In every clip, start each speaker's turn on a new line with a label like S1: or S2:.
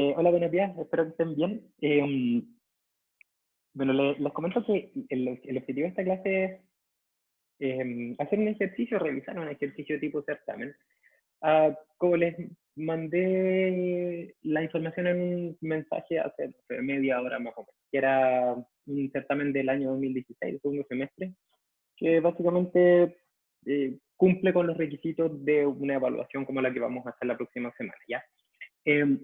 S1: Hola, buenos días, espero que estén bien. Bueno, les comento que el objetivo de esta clase es hacer un ejercicio, realizar un ejercicio tipo certamen. Como les mandé la información en un mensaje hace media hora más o menos, que era un certamen del año 2016, el segundo semestre, que básicamente cumple con los requisitos de una evaluación como la que vamos a hacer la próxima semana, ¿ya? Em,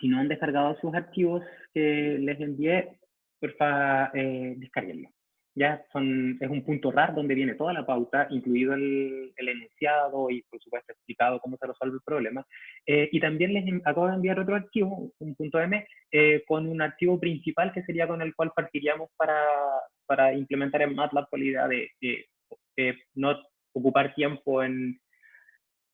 S1: si no han descargado sus archivos que les envié, porfa, descarguenlo. Ya es un punto RAR donde viene toda la pauta, incluido el enunciado y, por supuesto, explicado cómo se resuelve el problema. Y también acabo de enviar otro archivo, un punto M, con un archivo principal que sería con el cual partiríamos para implementar en MATLAB con la idea de no ocupar tiempo en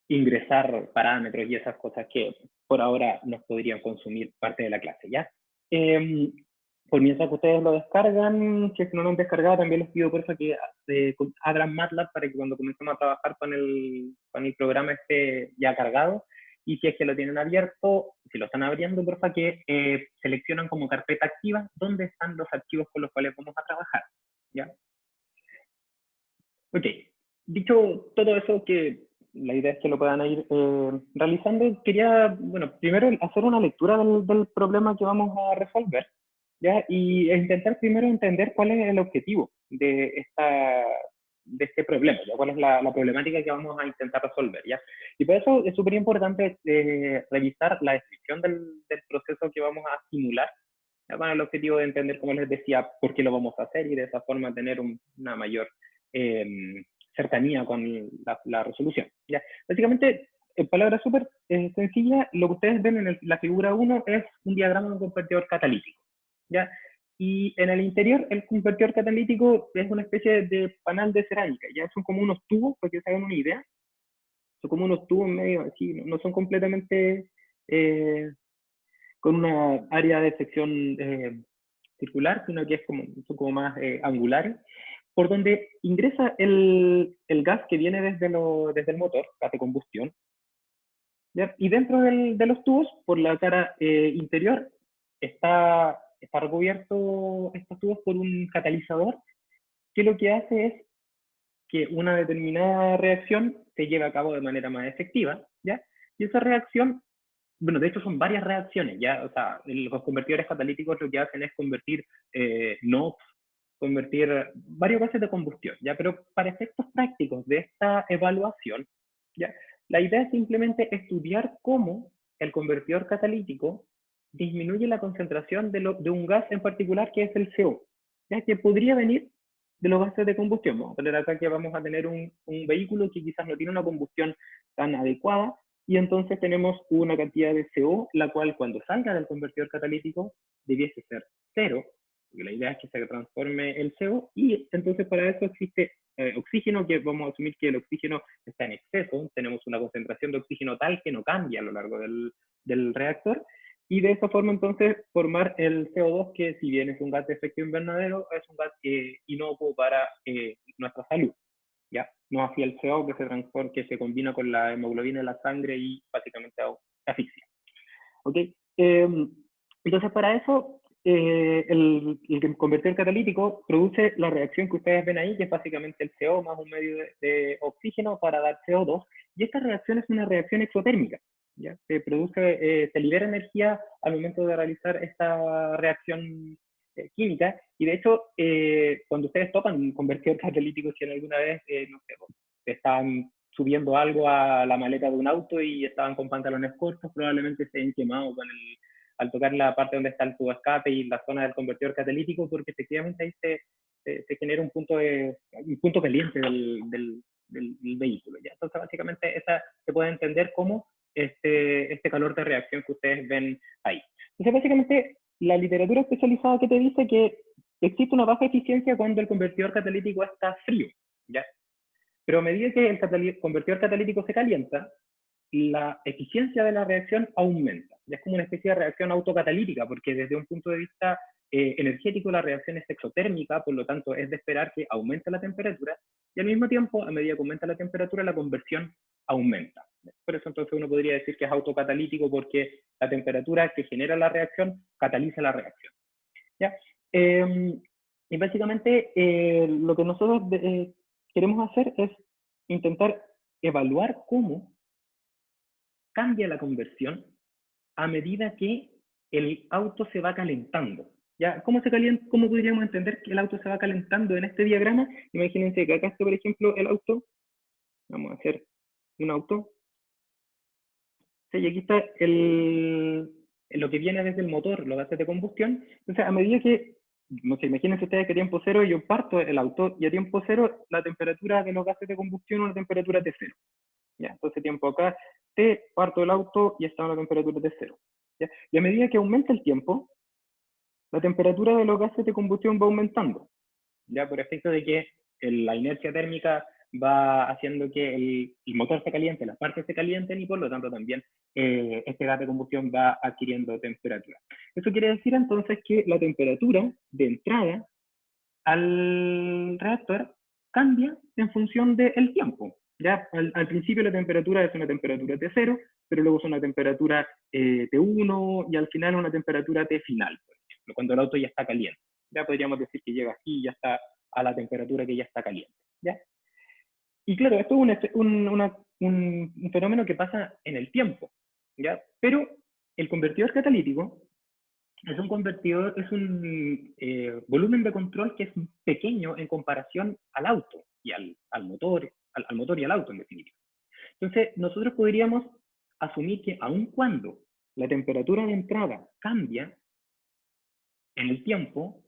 S1: ingresar parámetros y esas cosas que por ahora nos podrían consumir parte de la clase, ¿ya? Eh, por mientras que ustedes lo descargan, si es que no lo han descargado, también les pido por favor que abran MATLAB para que cuando comencemos a trabajar con el programa esté ya cargado. Y si es que lo tienen abierto, si lo están abriendo, por favor que seleccionan como carpeta activa dónde están los archivos con los cuales vamos a trabajar, ¿ya? Ok, dicho todo eso, que la idea es que lo puedan ir realizando, quería, bueno, primero hacer una lectura del problema que vamos a resolver, ¿ya? Y intentar primero entender cuál es el objetivo de este problema, ¿ya? Cuál es la problemática que vamos a intentar resolver, ¿ya? Y por eso es súper importante revisar la descripción del proceso que vamos a simular, ¿ya? Con el objetivo de entender, como les decía, por qué lo vamos a hacer y de esa forma tener una mayor cercanía con la resolución, ¿ya? Básicamente, en palabras súper sencillas, lo que ustedes ven en la figura 1 es un diagrama de un convertidor catalítico, ¿ya? Y en el interior, el convertidor catalítico es una especie de panal de cerámica, ¿ya? Son como unos tubos, para que se hagan una idea, son como unos tubos medio así, no son completamente eh, con una área de sección circular, sino que son como más angulares, por donde ingresa el gas que viene desde el motor, gas de combustión, ¿ya? Y dentro de los tubos, por la cara interior, está recubierto estos tubos por un catalizador que lo que hace es que una determinada reacción se lleve a cabo de manera más efectiva, ¿ya? Y esa reacción, bueno, de hecho son varias reacciones, ¿ya? O sea, los convertidores catalíticos lo que hacen es convertir NOx, convertir varios gases de combustión, ¿ya? Pero para efectos prácticos de esta evaluación, ¿ya? La idea es simplemente estudiar cómo el convertidor catalítico disminuye la concentración de un gas en particular que es el CO, ¿ya? Que podría venir de los gases de combustión. Vamos a tener acá que vamos a tener un vehículo que quizás no tiene una combustión tan adecuada, y entonces tenemos una cantidad de CO, la cual cuando salga del convertidor catalítico debiese ser cero, porque la idea es que se transforme el CO, y entonces para eso existe oxígeno, que vamos a asumir que el oxígeno está en exceso, tenemos una concentración de oxígeno tal que no cambia a lo largo del reactor, y de esa forma entonces formar el CO2, que si bien es un gas de efecto invernadero, es un gas inocuo para nuestra salud, ¿ya? No así el CO que se transforma, que se combina con la hemoglobina en la sangre y básicamente asfixia. ¿Ok? Entonces, para eso, el convertidor catalítico produce la reacción que ustedes ven ahí, que es básicamente el CO más un medio de oxígeno para dar CO2, y esta reacción es una reacción exotérmica, ¿ya? Se libera energía al momento de realizar esta reacción química, y de hecho, cuando ustedes tocan un convertidor catalítico, si en alguna vez, no sé, están subiendo algo a la maleta de un auto y estaban con pantalones cortos, probablemente se hayan quemado al tocar la parte donde está el tubo escape y la zona del convertidor catalítico, porque efectivamente ahí se genera un punto caliente del vehículo, ¿ya? Entonces, básicamente, se puede entender como este calor de reacción que ustedes ven ahí. Entonces, básicamente, la literatura especializada que te dice que existe una baja eficiencia cuando el convertidor catalítico está frío, ¿ya? Pero a medida que el convertidor catalítico se calienta, la eficiencia de la reacción aumenta. Es como una especie de reacción autocatalítica, porque desde un punto de vista energético la reacción es exotérmica, por lo tanto es de esperar que aumente la temperatura, y al mismo tiempo, a medida que aumenta la temperatura, la conversión aumenta. Por eso entonces uno podría decir que es autocatalítico porque la temperatura que genera la reacción cataliza la reacción. ¿Ya? Y básicamente lo que nosotros queremos hacer es intentar evaluar cómo cambia la conversión a medida que el auto se va calentando. ¿Ya? ¿Cómo podríamos entender que el auto se va calentando en este diagrama? Imagínense que acá está, por ejemplo, el auto. Vamos a hacer un auto. Sí, y aquí está lo que viene desde el motor, los gases de combustión. Entonces, a medida que, no sé, imagínense ustedes que a tiempo cero yo parto el auto y a tiempo cero la temperatura de los gases de combustión es una temperatura de cero. ¿Ya? Entonces, tiempo acá, T, parto el auto y está a una temperatura de cero. ¿Ya? Y a medida que aumenta el tiempo, la temperatura de los gases de combustión va aumentando, ya por efecto de que la inercia térmica va haciendo que el motor se caliente, las partes se calienten y por lo tanto también este gas de combustión va adquiriendo temperatura. Eso quiere decir entonces que la temperatura de entrada al reactor cambia en función del tiempo. Ya al principio la temperatura es una temperatura T0, pero luego es una temperatura T1 y al final una temperatura T final, por ejemplo, cuando el auto ya está caliente. Ya podríamos decir que llega aquí y ya está a la temperatura que ya está caliente. ¿Ya? Y claro, esto es un fenómeno que pasa en el tiempo. ¿Ya? Pero el convertidor catalítico es un convertidor, es un volumen de control que es pequeño en comparación al auto y al motor, al motor y al auto en definitiva. Entonces, nosotros podríamos asumir que aun cuando la temperatura de entrada cambia en el tiempo,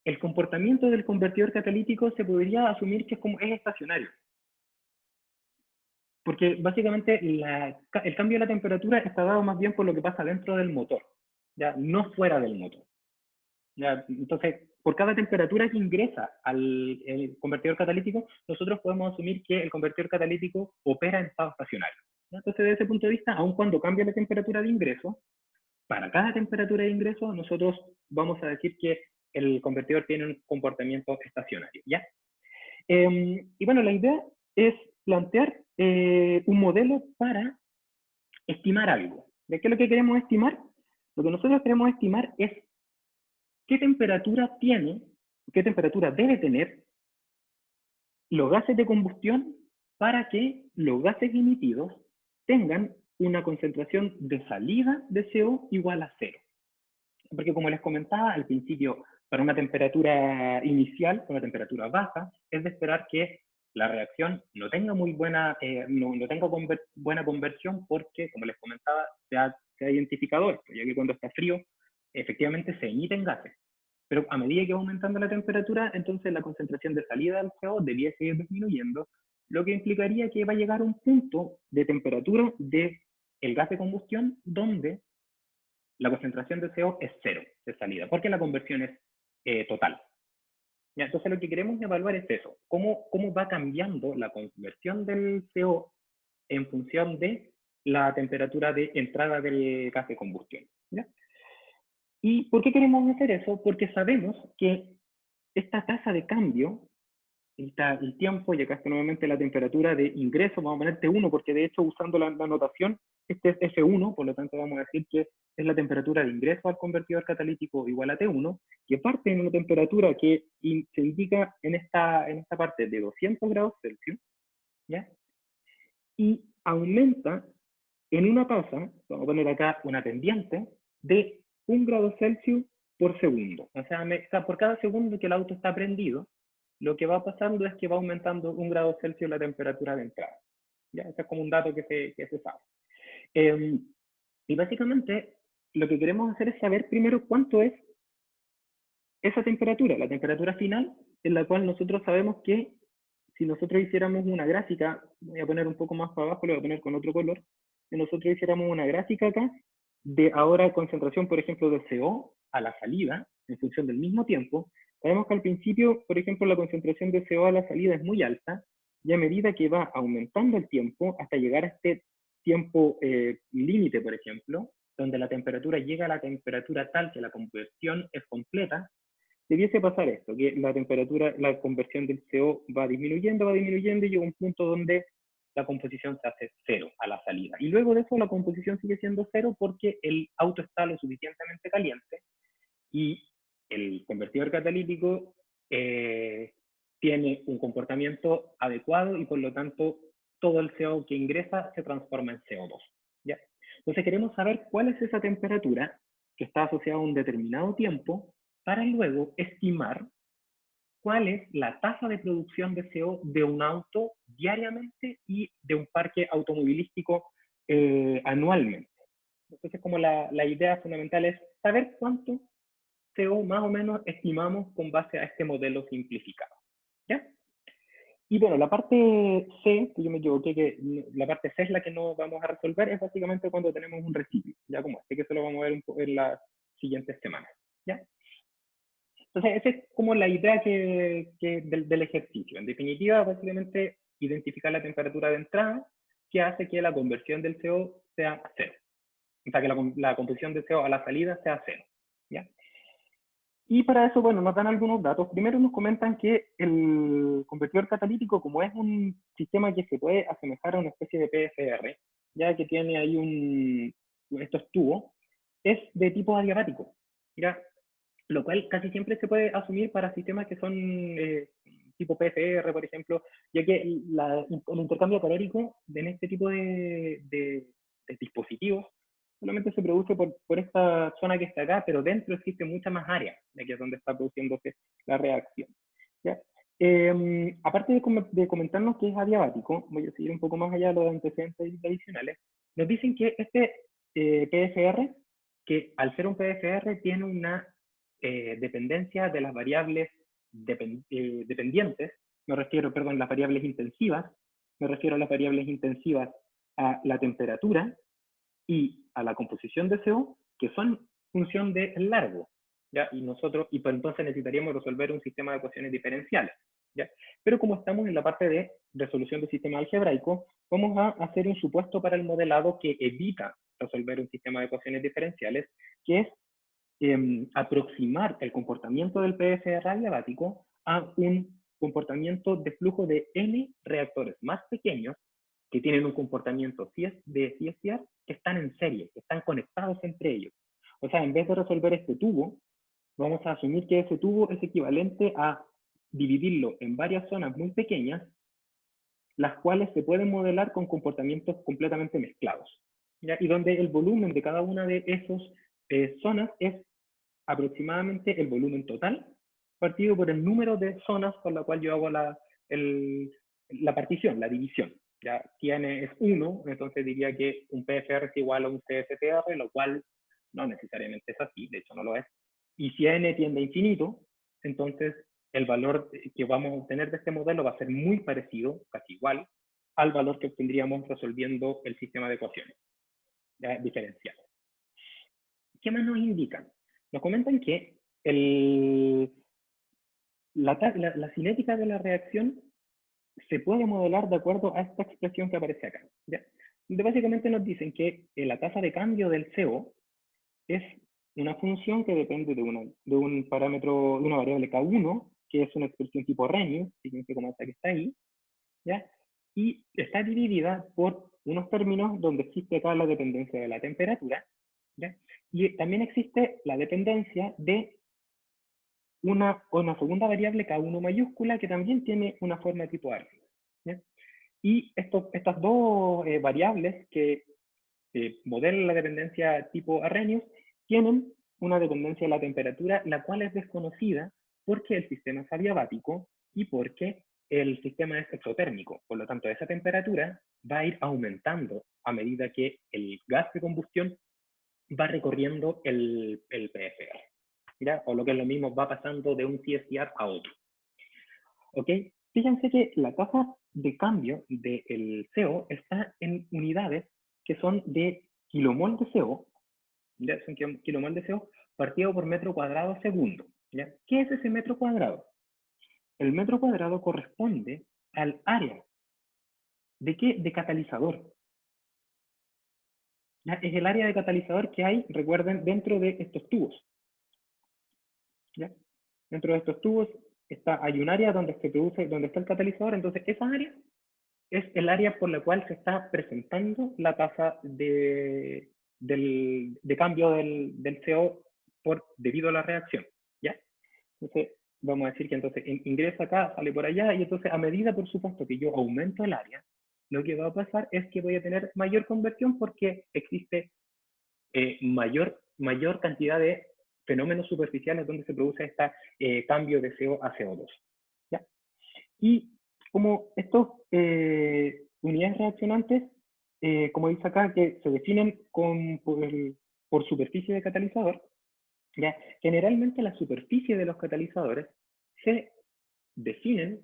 S1: el comportamiento del convertidor catalítico se podría asumir que es estacionario. Porque básicamente el cambio de la temperatura está dado más bien por lo que pasa dentro del motor, ya no fuera del motor. ¿Ya? Entonces, por cada temperatura que ingresa al convertidor catalítico, nosotros podemos asumir que el convertidor catalítico opera en estado estacionario. ¿Ya? Entonces, desde ese punto de vista, aun cuando cambia la temperatura de ingreso, para cada temperatura de ingreso, nosotros vamos a decir que el convertidor tiene un comportamiento estacionario. ¿Ya? Y bueno, la idea es plantear un modelo para estimar algo. ¿De qué es lo que queremos estimar? Lo que nosotros queremos estimar es qué temperatura tiene, qué temperatura debe tener los gases de combustión para que los gases emitidos tengan una concentración de salida de CO igual a cero. Porque como les comentaba al principio, para una temperatura inicial, una temperatura baja, es de esperar que la reacción no tenga muy buena, no tenga buena conversión porque, como les comentaba, se ha identificado esto, ya que cuando está frío, efectivamente se emiten gases. Pero a medida que va aumentando la temperatura, entonces la concentración de salida del CO debiese ir disminuyendo, lo que implicaría que va a llegar a un punto de temperatura del gas de combustión donde la concentración de CO es cero de salida, porque la conversión es total. ¿Ya? Entonces lo que queremos evaluar es eso, cómo va cambiando la conversión del CO en función de la temperatura de entrada del gas de combustión. ¿Ya? ¿Y por qué queremos hacer eso? Porque sabemos que esta tasa de cambio, el tiempo, y acá está nuevamente la temperatura de ingreso, vamos a poner T1, porque de hecho usando la notación, este es F1, por lo tanto vamos a decir que es la temperatura de ingreso al convertidor catalítico igual a T1, que parte en una temperatura que se indica en esta parte de 200 grados Celsius, ¿ya? Y aumenta en una tasa, vamos a poner acá una pendiente, de 1 grado Celsius por segundo. O sea, por cada segundo que el auto está prendido, lo que va pasando es que va aumentando 1 grado Celsius la temperatura de entrada. ¿Ya? Ese es como un dato que se sabe. Y básicamente lo que queremos hacer es saber primero cuánto es esa temperatura, la temperatura final, en la cual nosotros sabemos que si nosotros hiciéramos una gráfica, voy a poner un poco más para abajo, lo voy a poner con otro color, si nosotros hiciéramos una gráfica acá, de ahora concentración, por ejemplo, de CO a la salida, en función del mismo tiempo, sabemos que al principio, por ejemplo, la concentración de CO a la salida es muy alta, y a medida que va aumentando el tiempo, hasta llegar a este tiempo límite, por ejemplo, donde la temperatura llega a la temperatura tal que la conversión es completa, debiese pasar esto, que la temperatura, la conversión del CO va disminuyendo y llega a un punto donde la composición se hace 0 a la salida. Y luego de eso la composición sigue siendo 0 porque el auto está lo suficientemente caliente y el convertidor catalítico tiene un comportamiento adecuado y por lo tanto todo el CO que ingresa se transforma en CO2. ¿Ya? Entonces queremos saber cuál es esa temperatura que está asociada a un determinado tiempo para luego estimar cuál es la tasa de producción de CO de un auto diariamente y de un parque automovilístico anualmente. Entonces, como la idea fundamental es saber cuánto CO más o menos estimamos con base a este modelo simplificado. ¿Ya? Y bueno, la parte C, que yo me equivoqué, que la parte C es la que no vamos a resolver, es básicamente cuando tenemos un residuo, ya como este, que eso lo vamos a ver un poco en las siguientes semanas. ¿Ya? Entonces, esa es como la idea del ejercicio. En definitiva, básicamente, identificar la temperatura de entrada que hace que la conversión del CO sea 0. O sea, que la composición de CO a la salida sea 0. ¿Ya? Y para eso, bueno, nos dan algunos datos. Primero nos comentan que el convertidor catalítico, como es un sistema que se puede asemejar a una especie de PFR, ya que tiene ahí estos tubos, es de tipo adiabático. ¿Ya? Lo cual casi siempre se puede asumir para sistemas que son tipo PFR, por ejemplo, ya que el intercambio calórico en este tipo de dispositivos solamente se produce por esta zona que está acá, pero dentro existe mucha más área, de que es donde está produciéndose la reacción. ¿Ya? Aparte de comentarnos que es adiabático, voy a seguir un poco más allá de los antecedentes adicionales, nos dicen que este PFR, que al ser un PFR tiene una dependencia de las variables dependientes, me refiero, perdón, las variables intensivas, me refiero a las variables intensivas a la temperatura y a la composición de CO, que son función del largo, ¿ya? Y por entonces necesitaríamos resolver un sistema de ecuaciones diferenciales, ¿ya? Pero como estamos en la parte de resolución de sistema algebraico, vamos a hacer un supuesto para el modelado que evita resolver un sistema de ecuaciones diferenciales, que es aproximar el comportamiento del PFR adiabático a un comportamiento de flujo de n reactores más pequeños que tienen un comportamiento de CSTR que están en serie, que están conectados entre ellos. O sea, en vez de resolver este tubo, vamos a asumir que ese tubo es equivalente a dividirlo en varias zonas muy pequeñas, las cuales se pueden modelar con comportamientos completamente mezclados, ¿ya? Y donde el volumen de cada una de esas zonas es aproximadamente el volumen total partido por el número de zonas con la cual yo hago la partición, la división. Ya, si n es 1, entonces diría que un PFR es igual a un CSTR, lo cual no necesariamente es así, de hecho no lo es. Y si n tiende a infinito, entonces el valor que vamos a obtener de este modelo va a ser muy parecido, casi igual, al valor que obtendríamos resolviendo el sistema de ecuaciones diferenciales. ¿Qué más nos indican? Nos comentan que la cinética de la reacción se puede modelar de acuerdo a esta expresión que aparece acá, ¿ya? Donde básicamente nos dicen que la tasa de cambio del CO es una función que depende de un parámetro, de una variable K1, que es una expresión tipo Arrhenius, fíjense cómo está que está ahí, ¿ya? Y está dividida por unos términos donde existe acá la dependencia de la temperatura, ¿ya? Y también existe la dependencia de una segunda variable K1 mayúscula que también tiene una forma tipo Arrhenius, ¿ya? Y estas dos variables que modelan la dependencia tipo Arrhenius tienen una dependencia de la temperatura, la cual es desconocida porque el sistema es adiabático y porque el sistema es exotérmico. Por lo tanto, esa temperatura va a ir aumentando a medida que el gas de combustión va recorriendo el PFR, ¿ya? O lo que es lo mismo, va pasando de un CSTR a otro. ¿Ok? Fíjense que la tasa de cambio del CO está en unidades que son de kilomol de CO, ¿ya? Son kilomol de CO partido por metro cuadrado segundo, ¿ya? ¿Qué es ese metro cuadrado? El metro cuadrado corresponde al área. ¿De qué? De catalizador. ¿Ya? Es el área de catalizador que hay, recuerden, dentro de estos tubos, ¿ya? Dentro de estos tubos hay un área donde se produce, donde está el catalizador, entonces esa área es el área por la cual se está presentando la tasa de cambio del CO debido a la reacción, ¿ya? Entonces, vamos a decir que entonces ingresa acá, sale por allá, y entonces a medida, por supuesto, que yo aumento el área, lo que va a pasar es que voy a tener mayor conversión porque existe mayor cantidad de fenómenos superficiales donde se produce este cambio de CO a CO2. ¿Ya? Y como estos unidades reaccionantes, como dice acá, que se definen por superficie de catalizador, ¿ya? Generalmente la superficie de los catalizadores se definen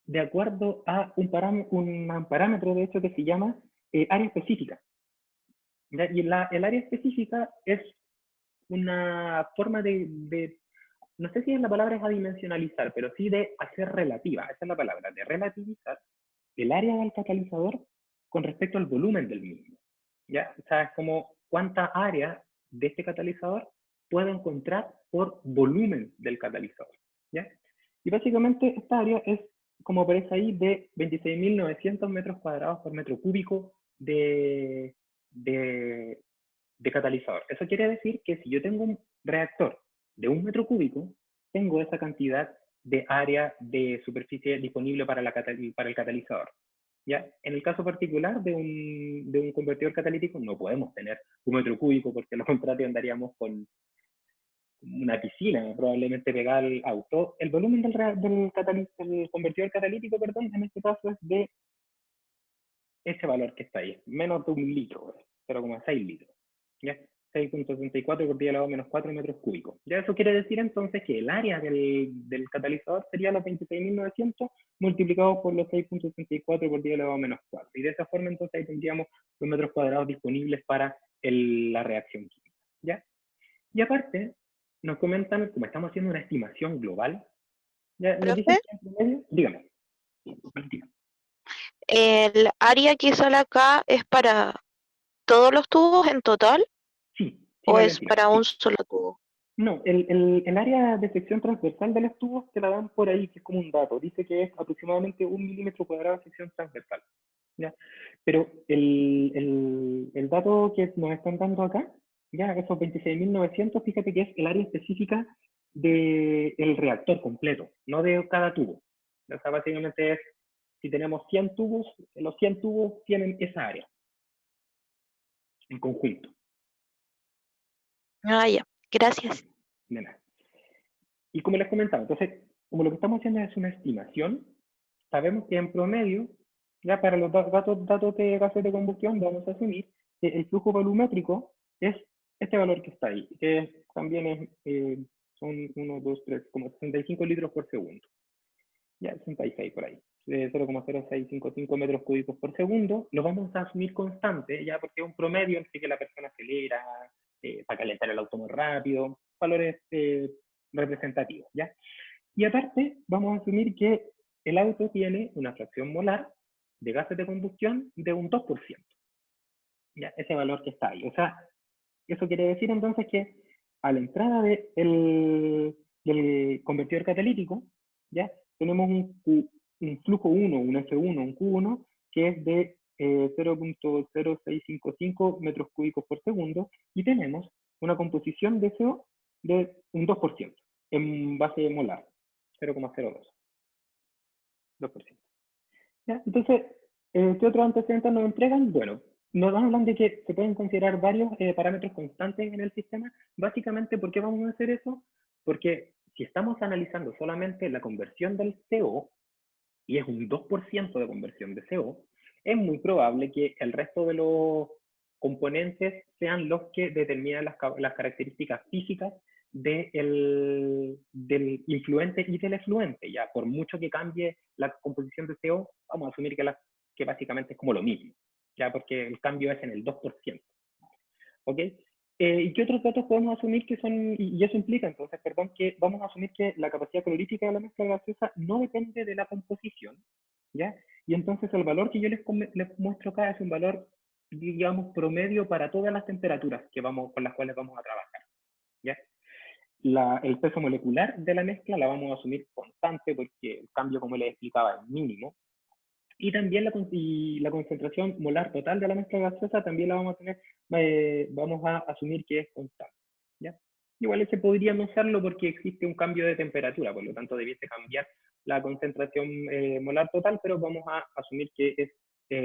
S1: de acuerdo a un parámetro, de hecho, que se llama área específica. ¿Ya? Y el área específica es una forma no sé si la palabra es adimensionalizar, pero sí de hacer relativa, esa es la palabra, de relativizar el área del catalizador con respecto al volumen del mismo. ¿Ya? O sea, es como cuánta área de este catalizador puedo encontrar por volumen del catalizador. ¿Ya? Y básicamente esta área es, como aparece ahí, de 26.900 metros cuadrados por metro cúbico de catalizador. Eso quiere decir que si yo tengo un reactor de 1 metro cúbico, tengo esa cantidad de área de superficie disponible para el catalizador. ¿Ya? En el caso particular de un convertidor catalítico no podemos tener 1 metro cúbico porque lo contrario andaríamos con una piscina probablemente pegada al auto. El volumen del convertidor catalítico, perdón, en este caso es de ese valor que está ahí, menos de 1 litro, 0,6 litros. ¿Ya? 6.64 por 10 elevado a menos 4 metros cúbicos. Ya eso quiere decir entonces que el área del catalizador sería los 26.900 multiplicado por los 6.64 por 10 elevado a menos 4. Y de esa forma entonces ahí tendríamos los metros cuadrados disponibles para la reacción química. ¿Ya? Y aparte, nos comentan, como estamos haciendo una estimación global, ¿ya? Nos dicen
S2: Profe,
S1: que en promedio, dígame.
S2: ¿el área que sale acá es para todos los tubos en total
S1: Sí, sí,
S2: o es
S1: Valentina,
S2: para un
S1: sí.
S2: solo tubo?
S1: No, el área de sección transversal de los tubos te la dan por ahí, que es como un dato. Dice que es aproximadamente 1 milímetro cuadrado de sección transversal. ¿Ya? Pero el dato que nos están dando acá, ya esos 26.900, fíjate que es el área específica del reactor completo, no de cada tubo. O sea, básicamente es, si tenemos 100 tubos, los 100 tubos tienen esa área en conjunto.
S2: Ah, ya, gracias.
S1: De nada. Y como les comentaba, entonces, como lo que estamos haciendo es una estimación, sabemos que en promedio, ya para los datos de gases de combustión, vamos a asumir que el flujo volumétrico es este valor que está ahí, que también son 1, 2, 3, como 65 litros por segundo. Ya, 66 por ahí. 0,0655 metros cúbicos por segundo, lo vamos a asumir constante, ya porque es un promedio en que la persona acelera, para calentar el auto muy rápido, valores representativos, ¿ya? Y aparte, vamos a asumir que el auto tiene una fracción molar de gases de combustión de un 2%, ¿ya? Ese valor que está ahí. O sea, eso quiere decir entonces que a la entrada del convertidor catalítico, ¿ya? Tenemos un flujo 1, un F1, un Q1, que es de 0.0655 metros cúbicos por segundo, y tenemos una composición de CO de un 2% en base molar, 0,02. 2%. ¿Ya? Entonces, ¿qué otros antecedentes nos entregan? Bueno, nos hablan de que se pueden considerar varios parámetros constantes en el sistema. Básicamente, ¿por qué vamos a hacer eso? Porque si estamos analizando solamente la conversión del CO, y es un 2% de conversión de CO, es muy probable que el resto de los componentes sean los que determinan las características físicas del influente y del efluente. Ya, por mucho que cambie la composición de CO, vamos a asumir que básicamente es como lo mismo, ya, porque el cambio es en el 2%. ¿Ok? ¿Y qué otros datos podemos asumir que son, y eso implica entonces, perdón, que vamos a asumir que la capacidad calorífica de la mezcla gaseosa no depende de la composición, ¿ya? Y entonces el valor que yo les muestro acá es un valor, digamos, promedio para todas las temperaturas con las cuales vamos a trabajar, ¿ya? El peso molecular de la mezcla la vamos a asumir constante porque el cambio, como les explicaba, es mínimo. Y también la concentración molar total de la mezcla gaseosa también la vamos a tener, vamos a asumir que es constante. ¿Ya? Igual ese podría no serlo porque existe un cambio de temperatura, por lo tanto debiese cambiar la concentración molar total, pero vamos a asumir que es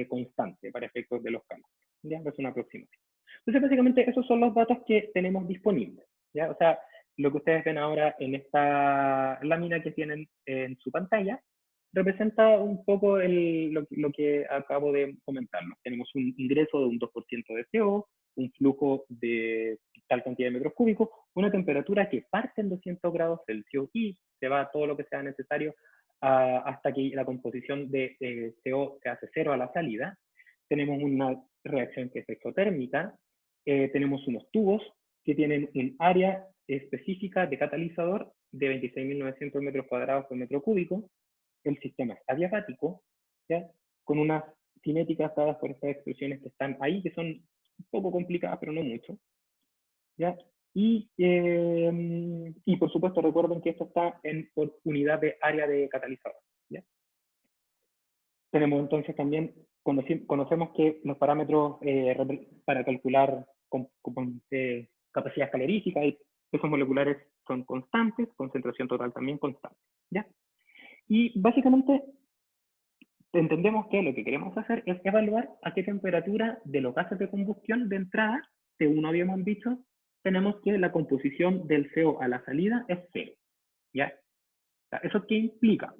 S1: constante para efectos de los cálculos. ¿Ya? Es una aproximación. Entonces, básicamente, esos son los datos que tenemos disponibles. ¿Ya? O sea, lo que ustedes ven ahora en esta lámina que tienen en su pantalla representa un poco lo que acabo de comentarnos. Tenemos un ingreso de un 2% de CO, un flujo de tal cantidad de metros cúbicos, una temperatura que parte en 200 grados Celsius y se va todo lo que sea necesario hasta que la composición de CO se hace cero a la salida. Tenemos una reacción que es exotérmica, tenemos unos tubos que tienen un área específica de catalizador de 26.900 metros cuadrados por metro cúbico. El sistema es adiabático, ¿ya? Con unas cinéticas dadas por estas expresiones que están ahí, que son un poco complicadas, pero no mucho. ¿Ya? Y por supuesto recuerden que esto está por unidad de área de catalizador. ¿Ya? Tenemos entonces también, conocemos que los parámetros para calcular capacidad calorífica y pesos moleculares son constantes, concentración total también constante. ¿Ya? Y básicamente entendemos que lo que queremos hacer es evaluar a qué temperatura de los gases de combustión de entrada, según habíamos dicho, tenemos que la composición del CO a la salida es cero. ¿Ya? ¿Eso qué implica?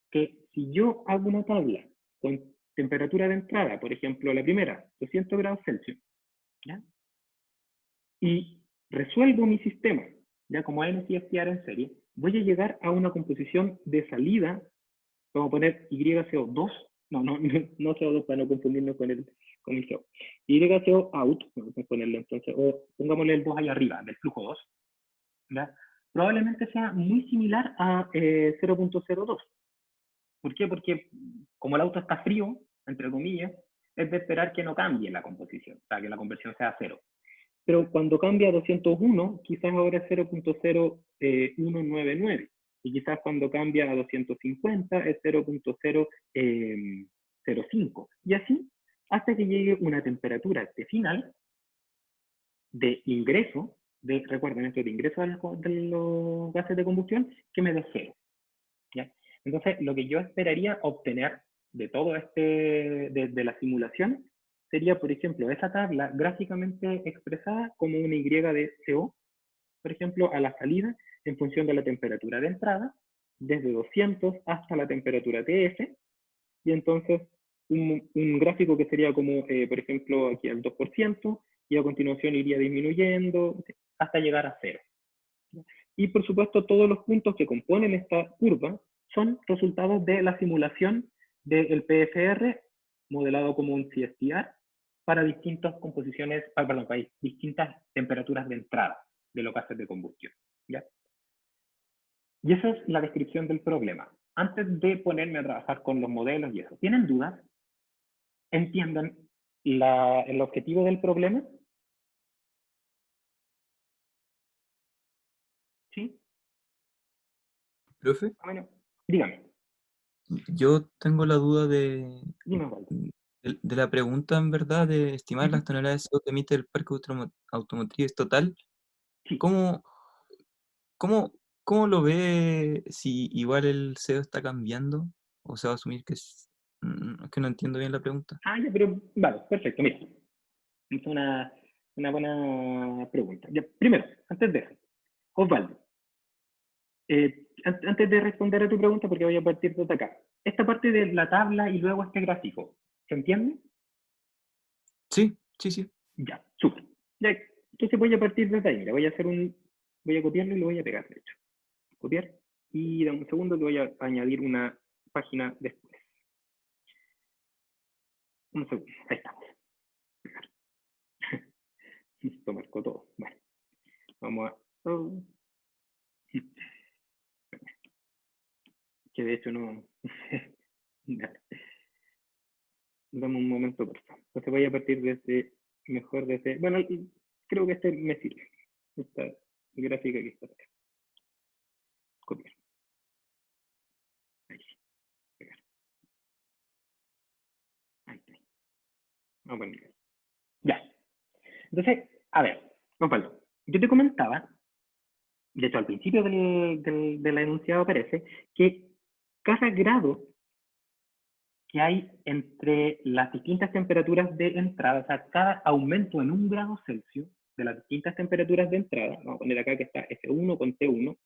S1: Que si yo hago una tabla con temperatura de entrada, por ejemplo, la primera, 200 grados Celsius, ¿ya? Y resuelvo mi sistema, ya como NCFTR en serie, voy a llegar a una composición de salida, vamos a poner YCO2, no CO2 para no confundirnos con el CO. YCO out, vamos a ponerle entonces, o pongámosle el 2 ahí arriba, del flujo 2, ¿ya? Probablemente sea muy similar a 0.02. ¿Por qué? Porque como el auto está frío, entre comillas, es de esperar que no cambie la composición, o sea, que la conversión sea cero. Pero cuando cambia a 201, quizás ahora es 0.0199. Y quizás cuando cambia a 250 es 0.005. Y así hasta que llegue una temperatura de final, de ingreso, recuerden esto, de ingreso de los gases de combustión, que me dé cero. ¿Ya? Entonces, lo que yo esperaría obtener de todo de la simulación, sería, por ejemplo, esa tabla gráficamente expresada como una Y de CO, por ejemplo, a la salida en función de la temperatura de entrada, desde 200 hasta la temperatura TF, y entonces un gráfico que sería como, por ejemplo, aquí al 2%, y a continuación iría disminuyendo hasta llegar a cero. Y por supuesto, todos los puntos que componen esta curva son resultados de la simulación del PFR, modelado como un CSTR, para distintas composiciones, para distintas temperaturas de entrada de los gases de combustión. ¿Ya? Y esa es la descripción del problema. Antes de ponerme a trabajar con los modelos y eso, ¿tienen dudas? ¿Entienden el objetivo del problema? ¿Sí?
S3: Profe,
S1: Bueno, dígame,
S3: yo tengo la duda
S1: dime, Waldo.
S3: de la pregunta, en verdad, de estimar
S1: Ujú.
S3: las toneladas de CO que emite el parque automotriz total.
S1: Sí.
S3: ¿Cómo, cómo, cómo lo ve si igual el CO está cambiando? ¿O se va a asumir que es que no entiendo bien la pregunta?
S1: Ah, ya, pero vale, perfecto, mira. Es una buena pregunta. Ya, primero, antes de eso, Osvaldo, antes de responder a tu pregunta, porque voy a partir de acá, esta parte de la tabla y luego este gráfico, ¿se entiende?
S3: Sí, sí, sí.
S1: Ya, súper. Ya, entonces voy a partir desde ahí, mira, voy a copiarlo y lo voy a pegar, de hecho. Copiar, y dame un segundo que voy a añadir una página después. Un segundo, ahí estamos. Esto marcó todo. Bueno, vamos a... oh, que de hecho no... Dame un momento, por favor. Entonces voy a partir desde, mejor desde, bueno, creo que este me sirve. Esta gráfica que está acá. Copiar. Ahí sí, pegar. Vamos a poner. Ya. Entonces, a ver, Juan Pablo, yo te comentaba, de hecho al principio de la enunciado aparece, que cada grado que hay entre las distintas temperaturas de entrada, o sea, cada aumento en 1 grado Celsius de las distintas temperaturas de entrada, vamos a poner acá que está F1 con T1,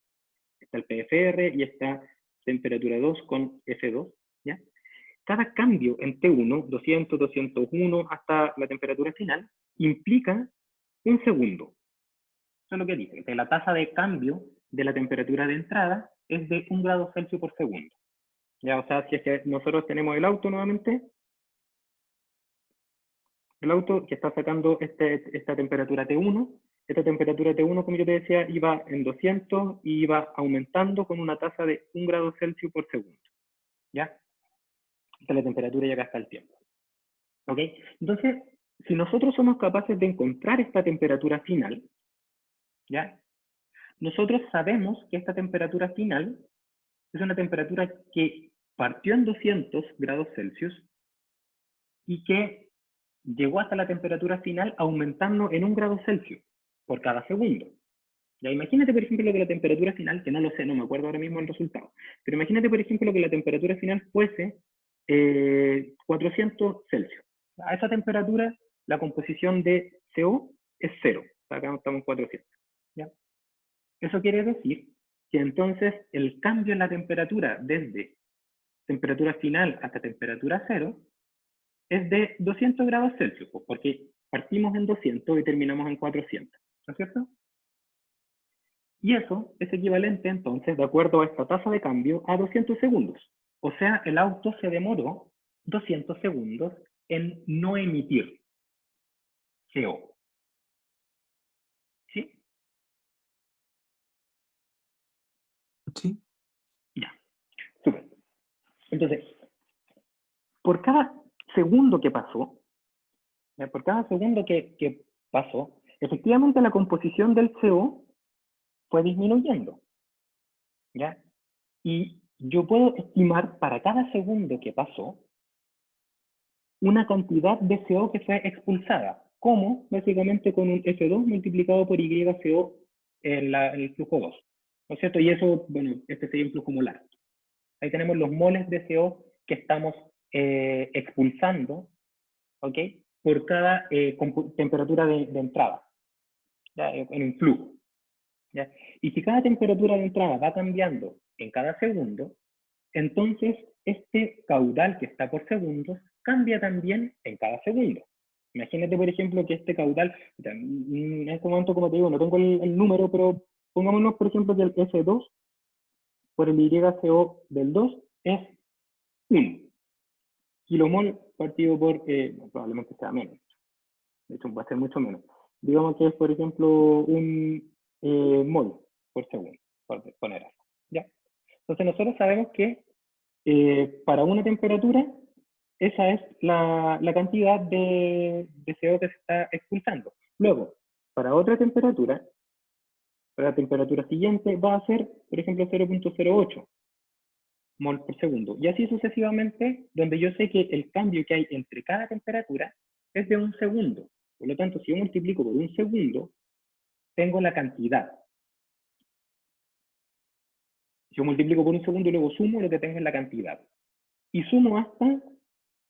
S1: está el PFR y está temperatura 2 con F2, ¿ya? Cada cambio en T1, 200, 201, hasta la temperatura final, implica un segundo. Eso es lo que dice, que la tasa de cambio de la temperatura de entrada es de 1 grado Celsius por segundo. Ya, o sea, si es que nosotros tenemos el auto nuevamente, el auto que está sacando esta temperatura T1, esta temperatura T1, como yo te decía, iba en 200 y iba aumentando con una tasa de 1 grado Celsius por segundo. ¿Ya? Esta es la temperatura y acá está el tiempo. ¿Ok? Entonces, si nosotros somos capaces de encontrar esta temperatura final, ¿ya? Nosotros sabemos que esta temperatura final es una temperatura que partió en 200 grados Celsius y que llegó hasta la temperatura final aumentando en 1 grado Celsius por cada segundo. Ya, imagínate, por ejemplo, que la temperatura final, que no lo sé, no me acuerdo ahora mismo el resultado, pero imagínate, por ejemplo, que la temperatura final fuese 400 Celsius. A esa temperatura, la composición de CO es 0. Acá estamos en 400. ¿Ya? Eso quiere decir que entonces el cambio en la temperatura desde temperatura final hasta temperatura 0 es de 200 grados Celsius, porque partimos en 200 y terminamos en 400, ¿no es cierto? Y eso es equivalente entonces, de acuerdo a esta tasa de cambio, a 200 segundos. O sea, el auto se demoró 200 segundos en no emitir CO. ¿Sí?
S3: Sí.
S1: Ya. Súper. Entonces, por cada segundo que pasó, por cada segundo que pasó, efectivamente la composición del CO fue disminuyendo. ¿Ya? Y yo puedo estimar para cada segundo que pasó una cantidad de CO que fue expulsada, como básicamente con un F2 multiplicado por YCO en el flujo 2, ¿no es cierto? Y eso, bueno, este sería un flujo molar. Ahí tenemos los moles de CO que estamos expulsando, ¿ok? Por cada temperatura de entrada, ¿ya? En un flujo. ¿Ya? Y si cada temperatura de entrada va cambiando en cada segundo, entonces este caudal que está por segundos cambia también en cada segundo. Imagínate, por ejemplo, que este caudal, en este momento, como te digo, no tengo el número, pero pongámonos, por ejemplo, que el S2 por el YCO del 2 es 1 kilomol partido por, probablemente sea menos, de hecho va a ser mucho menos. Digamos que es, por ejemplo, un mol por segundo, por poner algo. ¿Ya? Entonces nosotros sabemos que para una temperatura, esa es la cantidad de CO que se está expulsando. Luego, para otra temperatura, para la temperatura siguiente, va a ser, por ejemplo, 0.08 mol por segundo. Y así sucesivamente, donde yo sé que el cambio que hay entre cada temperatura es de 1 segundo. Por lo tanto, si yo multiplico por 1 segundo, tengo la cantidad. Si yo multiplico por 1 segundo y luego sumo, lo que tengo es la cantidad. Y sumo hasta,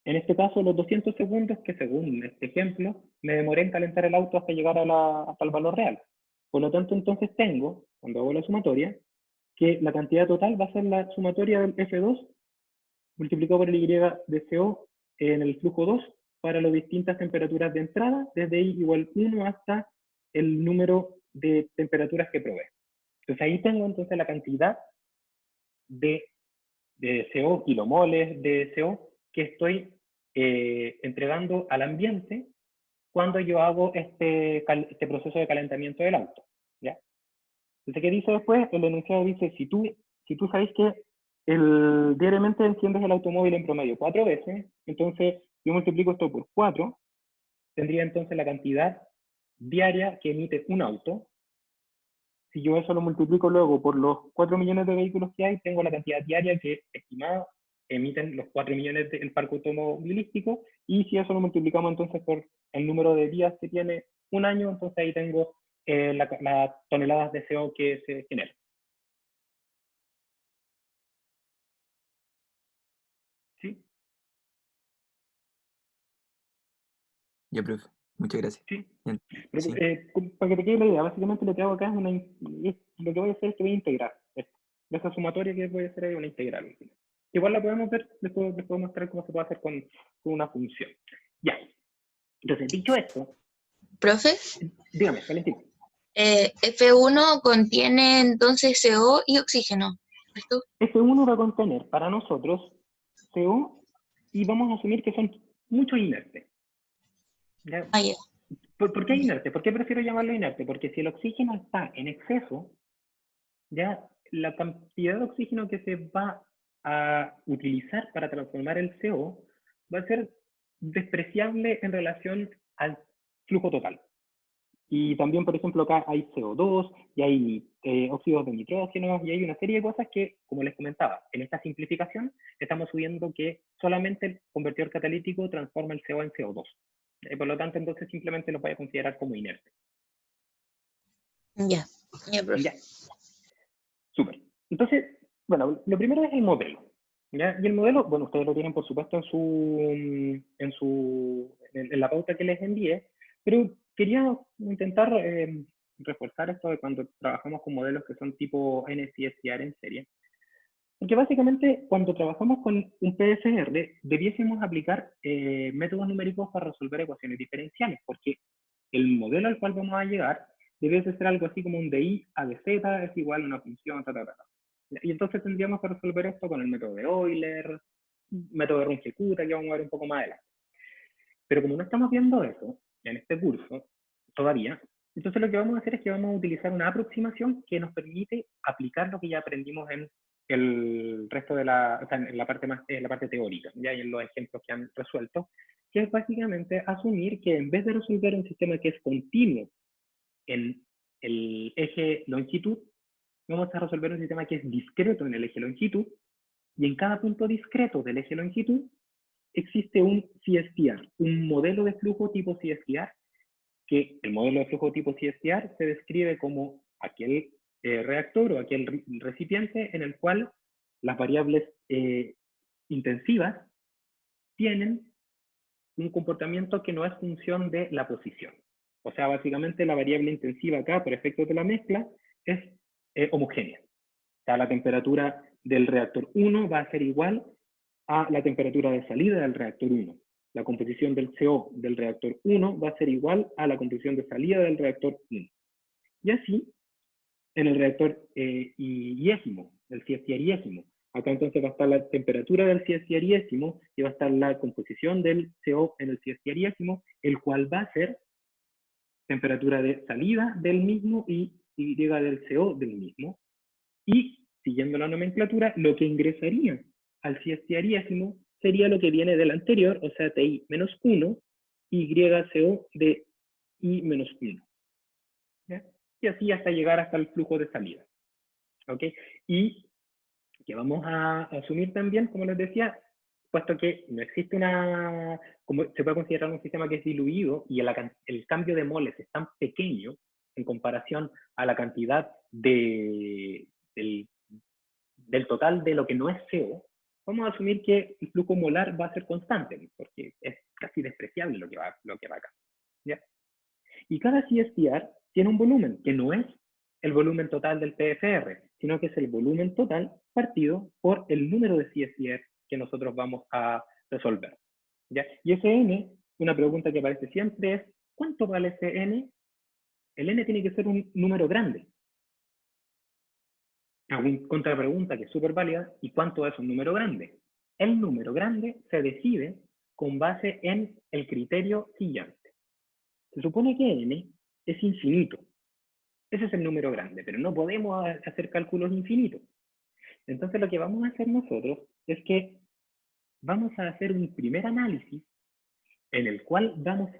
S1: en este caso, los 200 segundos que, según este ejemplo, me demoré en calentar el auto hasta llegar hasta el valor real. Por lo tanto, entonces tengo, cuando hago la sumatoria, que la cantidad total va a ser la sumatoria del F2 multiplicado por el Y de CO en el flujo 2 para las distintas temperaturas de entrada, desde I igual 1 hasta el número de temperaturas que probé. Entonces ahí tengo entonces la cantidad de CO, kilomoles de CO, que estoy entregando al ambiente cuando yo hago este proceso de calentamiento del auto. ¿Ya? Entonces, ¿qué dice después? El enunciado dice, si tú sabes que diariamente enciendes el automóvil en promedio 4 veces, entonces yo multiplico esto por 4, tendría entonces la cantidad diaria que emite un auto. Si yo eso lo multiplico luego por los 4 millones de vehículos que hay, tengo la cantidad diaria que, estimada, emiten los 4 millones del parque automovilístico, y si eso lo multiplicamos entonces por el número de días que tiene un año, entonces ahí tengo las toneladas de CO que se generan. ¿Sí?
S3: Ya, profe. Muchas gracias.
S1: Sí.
S3: Bien,
S1: Pero,
S3: sí.
S1: para que te quede la idea, básicamente lo que hago acá es lo que voy a hacer es que voy a integrar esto. Esa sumatoria que voy a hacer es una integral. Igual la podemos ver, les puedo mostrar cómo se puede hacer con una función. Ya. Entonces, dicho esto,
S4: Profe,
S1: dígame, Valentín.
S4: F1 contiene entonces CO y oxígeno, ¿cierto?
S1: F1 va a contener para nosotros CO y vamos a asumir que son mucho inertes. ¿Ya?
S4: Ah, ya.
S1: ¿Por qué inerte? ¿Por qué prefiero llamarlo inerte? Porque si el oxígeno está en exceso, ya la cantidad de oxígeno que se va a utilizar para transformar el CO va a ser despreciable en relación al flujo total. Y también, por ejemplo, acá hay CO2 y hay óxidos de nitrógeno y hay una serie de cosas que, como les comentaba, en esta simplificación estamos subiendo que solamente el convertidor catalítico transforma el CO en CO2. Por lo tanto, entonces simplemente lo voy a considerar como inerte.
S4: Ya, profe.
S1: Ya. Súper. Entonces, bueno, lo primero es el modelo. ¿Ya? Y el modelo, bueno, ustedes lo tienen por supuesto en la pauta que les envié, pero quería intentar reforzar esto de cuando trabajamos con modelos que son tipo NCSR en serie. Porque básicamente cuando trabajamos con un PSR debiésemos aplicar métodos numéricos para resolver ecuaciones diferenciales, porque el modelo al cual vamos a llegar debe ser algo así como un DI a de z es igual a una función, Y entonces tendríamos que resolver esto con el método de Euler, método de Runge-Kutta, que vamos a ver un poco más adelante. Pero como no estamos viendo eso en este curso todavía, entonces lo que vamos a hacer es que vamos a utilizar una aproximación que nos permite aplicar lo que ya aprendimos en el resto de o sea, en la parte más, en la parte teórica, ya en los ejemplos que han resuelto, que es básicamente asumir que en vez de resolver un sistema que es continuo en el eje longitud, vamos a resolver un sistema que es discreto en el eje longitud, y en cada punto discreto del eje longitud existe un CSTR, un modelo de flujo tipo CSTR, que el modelo de flujo tipo CSTR se describe como aquel reactor o aquel recipiente en el cual las variables intensivas tienen un comportamiento que no es función de la posición. O sea, básicamente la variable intensiva acá, por efectos de la mezcla, es homogénea. O sea, la temperatura del reactor 1 va a ser igual a la temperatura de salida del reactor 1. La composición del CO del reactor 1 va a ser igual a la composición de salida del reactor 1. Y así, en el reactor iésimo, el CSTR iésimo, acá entonces va a estar la temperatura del CSTR iésimo y va a estar la composición del CO en el CSTR iésimo, el cual va a ser temperatura de salida del mismo y Y del CO del mismo. Y, siguiendo la nomenclatura, lo que ingresaría al CSTR sería lo que viene del anterior, o sea, TI menos 1, YCO de I menos 1. ¿Ya? Y así hasta llegar hasta el flujo de salida. ¿Ok? Y que vamos a asumir también, como les decía, puesto que no existe como se puede considerar un sistema que es diluido y el cambio de moles es tan pequeño en comparación a la cantidad del total de lo que no es CO, vamos a asumir que el flujo molar va a ser constante, porque es casi despreciable lo que va acá. ¿Ya? Y cada CSTR tiene un volumen, que no es el volumen total del PFR, sino que es el volumen total partido por el número de CSTR que nosotros vamos a resolver. ¿Ya? Y ese N, una pregunta que aparece siempre es, ¿cuánto vale ese N? El N tiene que ser un número grande. Una contrapregunta que es súper válida, ¿y cuánto es un número grande? El número grande se decide con base en el criterio siguiente. Se supone que n es infinito. Ese es el número grande, pero no podemos hacer cálculos infinitos. Entonces lo que vamos a hacer nosotros es que vamos a hacer un primer análisis en el cual vamos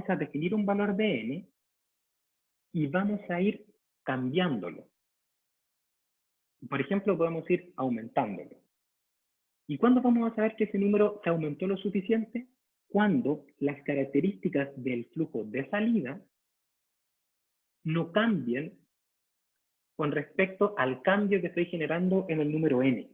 S1: a definir un valor de n y vamos a ir cambiándolo. Por ejemplo, podemos ir aumentándolo. ¿Y cuándo vamos a saber que ese número se aumentó lo suficiente? Cuando las características del flujo de salida no cambien con respecto al cambio que estoy generando en el número n.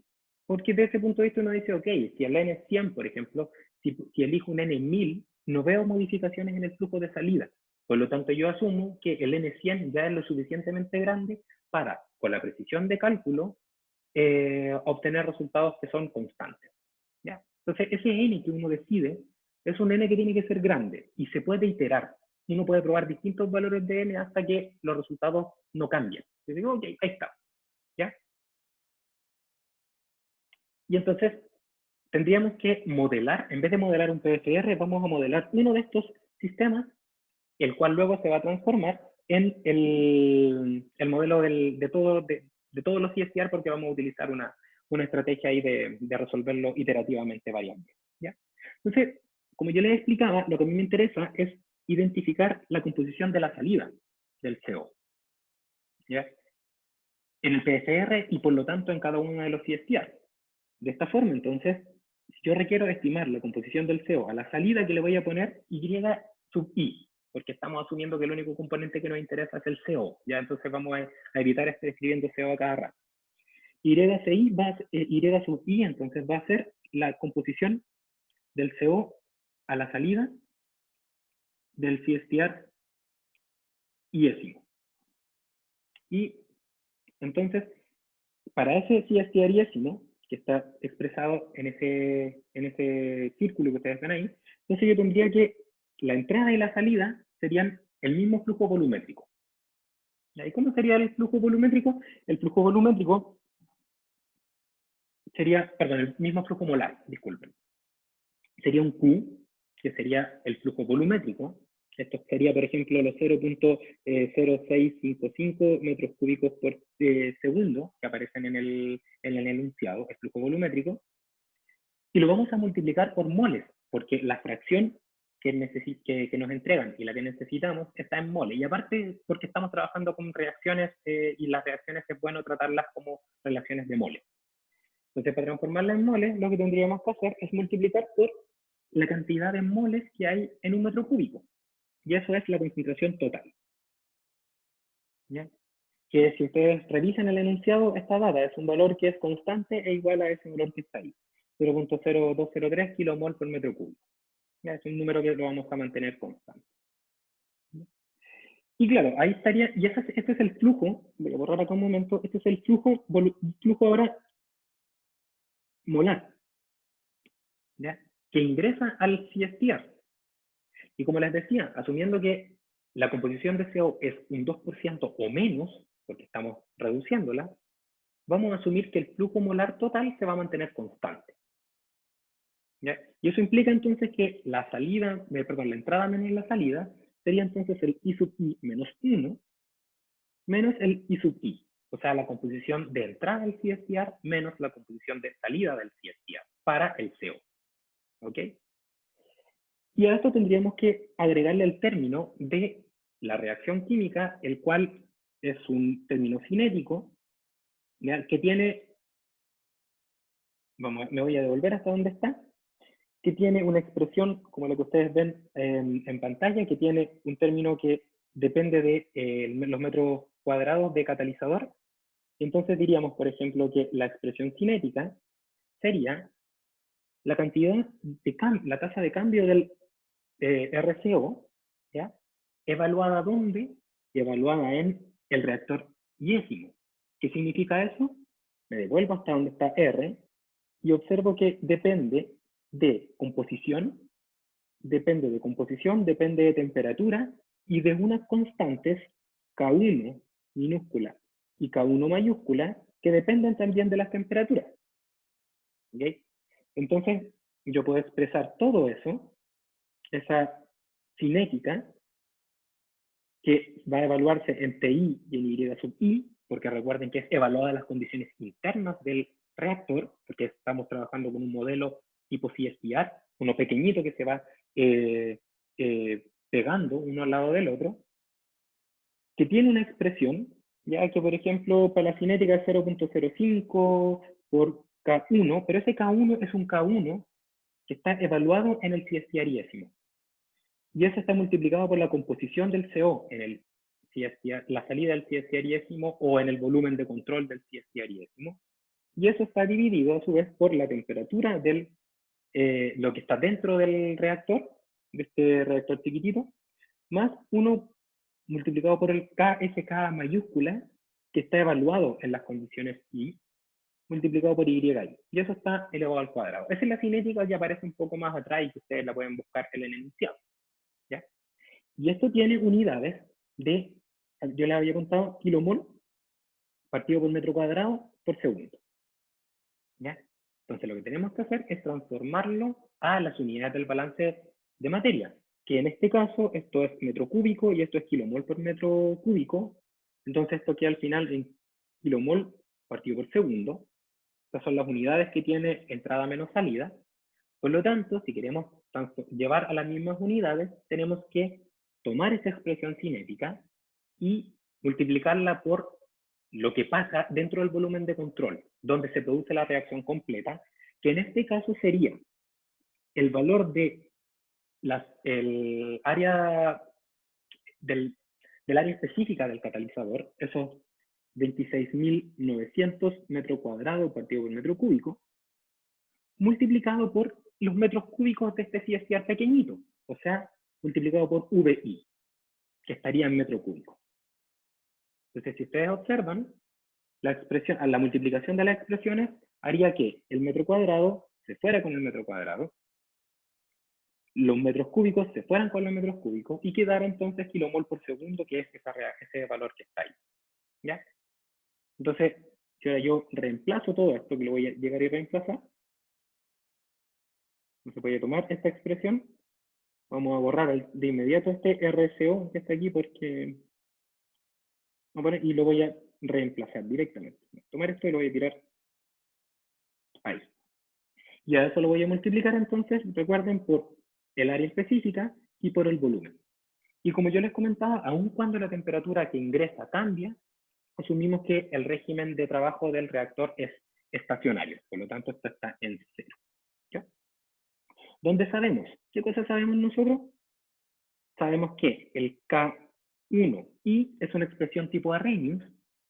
S1: Porque desde ese punto de vista uno dice, ok, si el n es 100, por ejemplo, si elijo un n 1000, no veo modificaciones en el flujo de salida. Por lo tanto, yo asumo que el n100 ya es lo suficientemente grande para, con la precisión de cálculo, obtener resultados que son constantes. ¿Ya? Entonces, ese n que uno decide es un n que tiene que ser grande y se puede iterar. Uno puede probar distintos valores de n hasta que los resultados no cambien. Yo digo, ok, ahí está. ¿Ya? Y entonces, tendríamos que modelar, en vez de modelar un PFR, vamos a modelar uno de estos sistemas, el cual luego se va a transformar en el modelo de todos los CSTR, porque vamos a utilizar una estrategia ahí de resolverlo iterativamente varias veces. ¿Ya? Entonces, como yo les explicaba, lo que a mí me interesa es identificar la composición de la salida del CO. ¿Ya? En el PFR y por lo tanto en cada uno de los CSTR. De esta forma, entonces, si yo requiero estimar la composición del CO a la salida que le voy a poner Y sub I, porque estamos asumiendo que el único componente que nos interesa es el CO, ya entonces vamos a evitar estar escribiendo CO a cada rato. Y sub I, entonces va a ser la composición del CO a la salida del CSTR iésimo. Y entonces, para ese CSTR iésimo, que está expresado en ese círculo que ustedes ven ahí, entonces yo tendría que la entrada y la salida serían el mismo flujo volumétrico. ¿Y cómo sería el flujo volumétrico? El flujo volumétrico sería, perdón, el mismo flujo molar, disculpen. Sería un Q, que sería el flujo volumétrico. Esto sería, por ejemplo, los 0.0655 metros cúbicos por segundo que aparecen en el enunciado, el flujo volumétrico. Y lo vamos a multiplicar por moles, porque la fracción que nos entregan y la que necesitamos está en moles. Y aparte, porque estamos trabajando con reacciones y las reacciones es bueno tratarlas como relaciones de moles. Entonces, para transformarlas en moles, lo que tendríamos que hacer es multiplicar por la cantidad de moles que hay en un metro cúbico. Y eso es la concentración total. ¿Ya? Que si ustedes revisan el enunciado, esta data es un valor que es constante e igual a ese valor que está ahí. 0.0203 kilomol por metro cúbico. ¿Ya? Es un número que lo vamos a mantener constante. Y claro, ahí estaría, y este es el flujo, voy a borrar acá un momento, este es el flujo ahora molar, ¿ya? Que ingresa al CSTR. Y como les decía, asumiendo que la composición de CO es un 2% o menos, porque estamos reduciéndola, vamos a asumir que el flujo molar total se va a mantener constante. ¿Ya? Y eso implica entonces que la salida, la entrada menos la salida, sería entonces el I sub I menos 1 menos el I sub I. O sea, la composición de entrada del CSTR menos la composición de salida del CSTR para el CO. ¿Ok? Y a esto tendríamos que agregarle el término de la reacción química, el cual es un término cinético, ¿ya? Que tiene, me voy a devolver hasta donde está, que tiene una expresión, como lo que ustedes ven en pantalla, que tiene un término que depende de los metros cuadrados de catalizador. Entonces diríamos, por ejemplo, que la expresión cinética sería la cantidad de la tasa de cambio del RCO, ¿ya? ¿Evaluada dónde? Evaluada en el reactor iésimo. ¿Qué significa eso? Me devuelvo hasta donde está R y observo que depende de composición, depende de temperatura y de unas constantes K1 minúscula y K1 mayúscula que dependen también de las temperaturas. ¿Okay? Entonces, yo puedo expresar todo eso, esa cinética, que va a evaluarse en TI y en Y sub I, porque recuerden que es evaluada las condiciones internas del reactor, porque estamos trabajando con un modelo tipo CSTR, uno pequeñito que se va pegando uno al lado del otro, que tiene una expresión, ya que por ejemplo para la cinética es 0.05 por K1, pero ese K1 es un K1 que está evaluado en el CST-ariésimo. Y eso está multiplicado por la composición del CO en el la salida del CST-ariésimo o en el volumen de control del CST-ariésimo. Y eso está dividido a su vez por la temperatura del lo que está dentro del reactor, de este reactor chiquitito, más 1 multiplicado por el KSK mayúscula, que está evaluado en las condiciones I, multiplicado por YI. Y eso está elevado al cuadrado. Esa es la cinética que aparece un poco más atrás y que ustedes la pueden buscar en el enunciado. ¿Ya? Y esto tiene unidades de, yo les había contado, kilomol partido por metro cuadrado por segundo. ¿Ya? Entonces lo que tenemos que hacer es transformarlo a las unidades del balance de materia, que en este caso esto es metro cúbico y esto es kilomol por metro cúbico. Entonces esto queda al final en kilomol partido por segundo. Estas son las unidades que tiene entrada menos salida. Por lo tanto, si queremos llevar a las mismas unidades, tenemos que tomar esa expresión cinética y multiplicarla por lo que pasa dentro del volumen de control, donde se produce la reacción completa, que en este caso sería el valor de el área del área específica del catalizador, esos 26.900 metros cuadrados partido por metro cúbico, multiplicado por los metros cúbicos de este CSTR pequeñito, o sea, multiplicado por VI, que estaría en metro cúbico. Entonces, si ustedes observan, la multiplicación de las expresiones haría que el metro cuadrado se fuera con el metro cuadrado, los metros cúbicos se fueran con los metros cúbicos y quedara entonces kilomol por segundo, que es ese valor que está ahí. ¿Ya? Entonces, si ahora yo reemplazo todo esto, que lo voy a llegar y reemplazar, se puede tomar esta expresión, vamos a borrar de inmediato este RCO que está aquí porque y lo voy a reemplazar directamente. Voy a tomar esto y lo voy a tirar ahí. Y a eso lo voy a multiplicar entonces, recuerden, por el área específica y por el volumen. Y como yo les comentaba, aun cuando la temperatura que ingresa cambia, asumimos que el régimen de trabajo del reactor es estacionario. Por lo tanto, esto está en cero. ¿Ya? ¿Dónde sabemos? ¿Qué cosa sabemos nosotros? Sabemos que el K1I es una expresión tipo Arrhenius,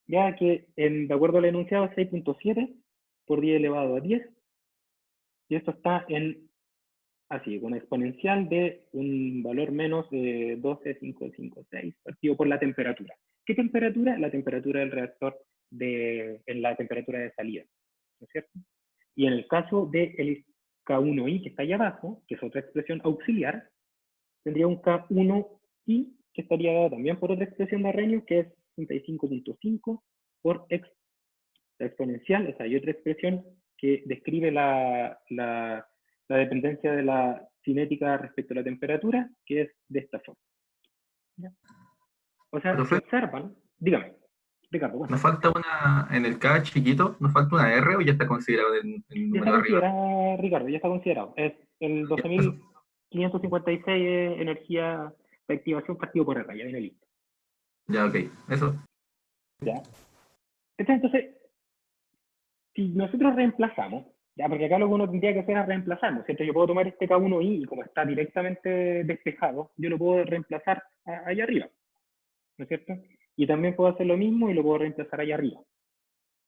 S1: ya que de acuerdo al enunciado es 6.7 por 10 elevado a 10, y esto está en, así, con exponencial de un valor menos de 12,556 partido por la temperatura. ¿Qué temperatura? La temperatura del reactor en la temperatura de salida, ¿no es cierto? Y en el caso del K1I que está allá abajo, que es otra expresión auxiliar, tendría un K1I que estaría dado también por otra expresión de Arrhenius, que es 65.5 por la exponencial. O sea, hay otra expresión que describe la dependencia de la cinética respecto a la temperatura, que es de esta forma. ¿Ya? O sea, si observan, dígame, Ricardo, bueno.
S5: ¿Nos falta una, en el K chiquito, nos falta una R o ya está considerado en el número de arriba?
S1: Considerado, Ricardo, ya está considerado. Es el 12.556 energía de activación partido por R, ya viene listo.
S5: Ya, ok, eso.
S1: ¿Ya? Entonces, si nosotros reemplazamos, ya, porque acá lo que uno tendría que hacer es reemplazarlo, ¿cierto? Yo puedo tomar este K1I y como está directamente despejado, yo lo puedo reemplazar allá arriba, ¿no es cierto? Y también puedo hacer lo mismo y lo puedo reemplazar allá arriba,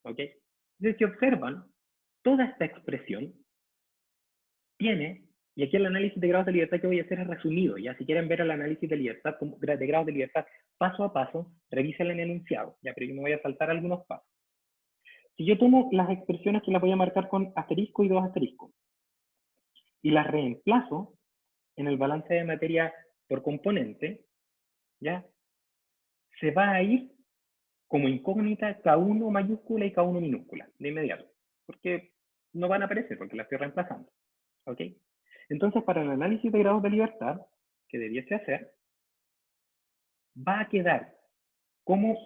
S1: ¿ok? Entonces, si observan, toda esta expresión tiene, y aquí el análisis de grados de libertad que voy a hacer es resumido, ya si quieren ver el análisis de libertad, de grados de libertad paso a paso, revisen el enunciado, ya, pero yo me voy a saltar algunos pasos. Si yo tomo las expresiones que las voy a marcar con asterisco y dos asteriscos, y las reemplazo en el balance de materia por componente, ¿ya? Se va a ir como incógnita K1 mayúscula y K1 minúscula, de inmediato, porque no van a aparecer, porque las estoy reemplazando, ¿ok? Entonces, para el análisis de grados de libertad, que debiese hacer, va a quedar como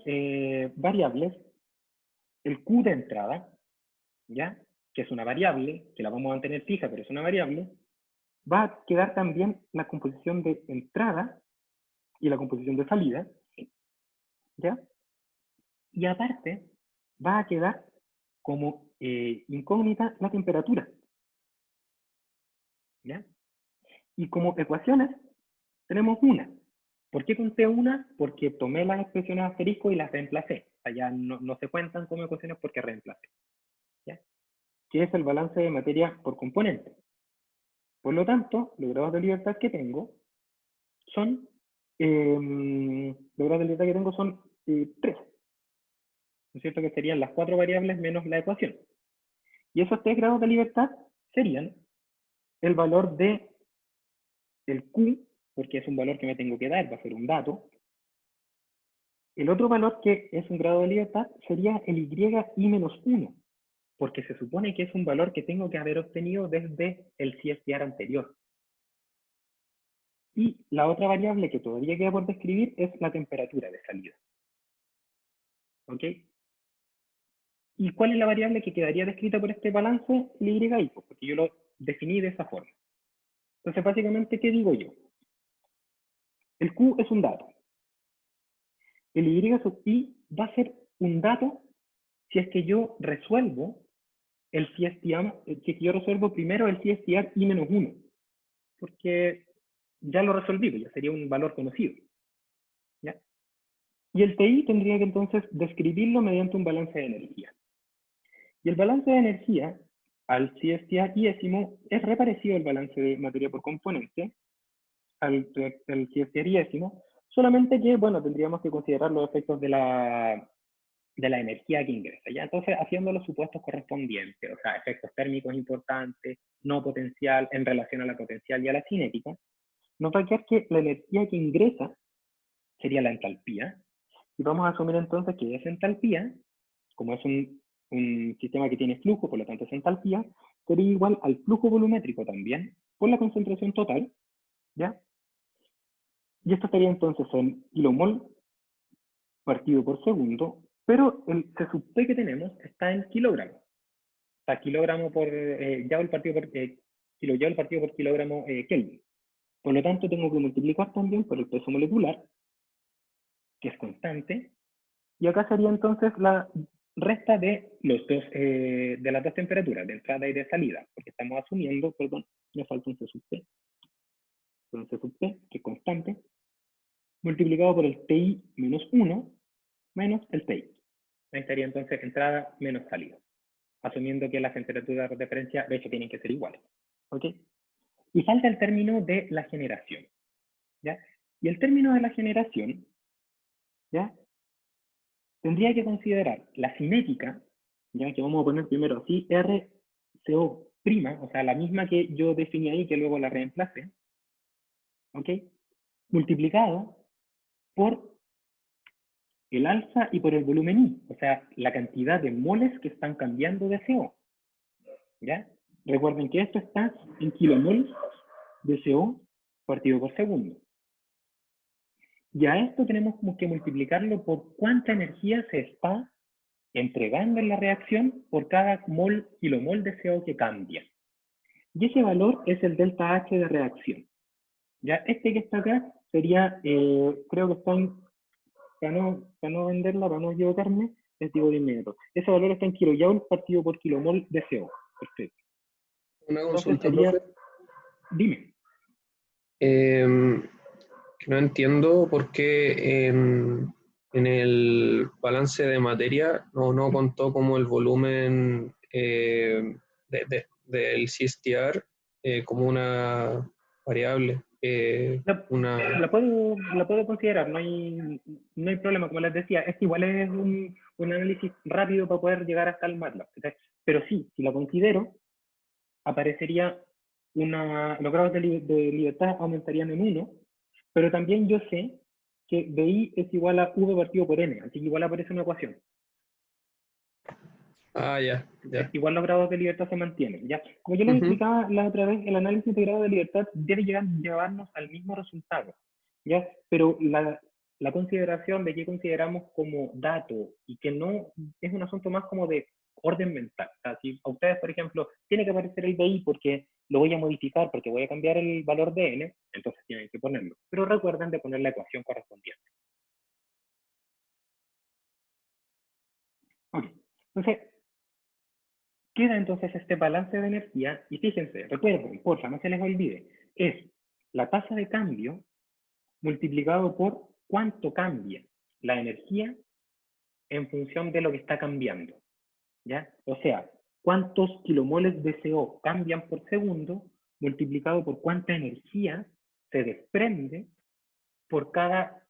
S1: variables el Q de entrada, ¿ya? Que es una variable, que la vamos a mantener fija, pero es una variable. Va a quedar también la composición de entrada y la composición de salida, ¿ya? Y aparte, va a quedar como incógnita la temperatura. ¿Ya? Y como ecuaciones tenemos una. ¿Por qué conté una? Porque tomé las expresiones asterisco y las reemplacé. O sea, ya no se cuentan como ecuaciones porque reemplacé. ¿Ya? Que es el balance de materia por componente. Por lo tanto, los grados de libertad que tengo son, tres. ¿No es cierto? Que serían las 4 variables menos la ecuación. Y esos 3 grados de libertad serían el valor de el Q, porque es un valor que me tengo que dar, va a ser un dato. El otro valor que es un grado de libertad sería el y menos 1, porque se supone que es un valor que tengo que haber obtenido desde el CSTR anterior. Y la otra variable que todavía queda por describir es la temperatura de salida. ¿Ok? ¿Y cuál es la variable que quedaría descrita por este balance? El y, porque yo lo definí de esa forma. Entonces, básicamente, ¿qué digo yo? El Q es un dato. El y sub i va a ser un dato si es que yo resuelvo el CSTR, si es que yo resuelvo primero el CSTR i menos 1, porque ya lo resolví, ya sería un valor conocido. ¿Ya? Y el TI tendría que entonces describirlo mediante un balance de energía. Y el balance de energía al CSTR iésimo es reparecido al balance de materia por componente, al CSTR iésimo, solamente que, bueno, tendríamos que considerar los efectos de la energía que ingresa. ¿Ya? Entonces, haciendo los supuestos correspondientes, o sea, efectos térmicos importantes, no potencial en relación a la potencial y a la cinética, nos va a quedar que la energía que ingresa sería la entalpía, y vamos a asumir entonces que esa entalpía, como es un sistema que tiene flujo, por lo tanto es entalpía, sería igual al flujo volumétrico también, por la concentración total, ¿ya? Y esto estaría entonces en kilomol partido por segundo, pero el C sub P que tenemos está en kilogramos. O sea, kilogramo por joule partido por kilojoule partido por kilogramo Kelvin. Por lo tanto, tengo que multiplicar también por el peso molecular, que es constante, y acá sería entonces la resta de de las dos temperaturas, de entrada y de salida, porque estamos asumiendo, perdón, me falta un C sub P, un C sub P, que es constante, multiplicado por el TI menos 1, menos el TI. Ahí estaría entonces entrada menos salida, asumiendo que las temperaturas de referencia, de hecho, tienen que ser iguales. ¿Ok? Y falta el término de la generación. ¿Ya? Y el término de la generación, ¿ya? Tendría que considerar la cinética, ya que vamos a poner primero así, RCO', o sea, la misma que yo definí ahí, que luego la reemplace, ¿ok? Multiplicado por el alza y por el volumen I, o sea, la cantidad de moles que están cambiando de CO, ¿ya? Recuerden que esto está en kilomol de CO partido por segundo. Y a esto tenemos que multiplicarlo por cuánta energía se está entregando en la reacción por cada kilomol de CO que cambia. Y ese valor es el delta H de reacción. Ya este que está acá sería, creo que está en, para no venderla, para no equivocarme, les digo de inmediato. Ese valor está en kilojoule partido por kilomol de CO. Perfecto.
S6: Una
S1: Entonces
S6: consulta,
S1: sería,
S6: profe.
S1: dime.
S6: Que no entiendo por qué en el balance de materia no contó como el volumen del CSTR como una variable.
S1: La puedo considerar, no hay problema, como les decía, es que igual es un análisis rápido para poder llegar hasta el MATLAB, ¿sí? Pero sí, si la considero, aparecería los grados de libertad aumentarían en 1, pero también yo sé que BI es igual a V partido por N, así que igual aparece una ecuación.
S6: Ya.
S1: Igual los grados de libertad se mantienen, ¿ya? Como yo les explicaba la otra vez, el análisis de grado de libertad debe llevarnos al mismo resultado, ¿ya? Pero la consideración de qué consideramos como dato y que no es un asunto más como de orden mental. O sea, si a ustedes, por ejemplo, tiene que aparecer el BI porque lo voy a modificar, porque voy a cambiar el valor de N, entonces tienen que ponerlo. Pero recuerden de poner la ecuación correspondiente. Ok, entonces, queda entonces este balance de energía, y fíjense, recuerden, porfa, no se les olvide, es la tasa de cambio multiplicado por cuánto cambia la energía en función de lo que está cambiando, ¿ya? O sea, cuántos kilomoles de CO cambian por segundo multiplicado por cuánta energía se desprende por cada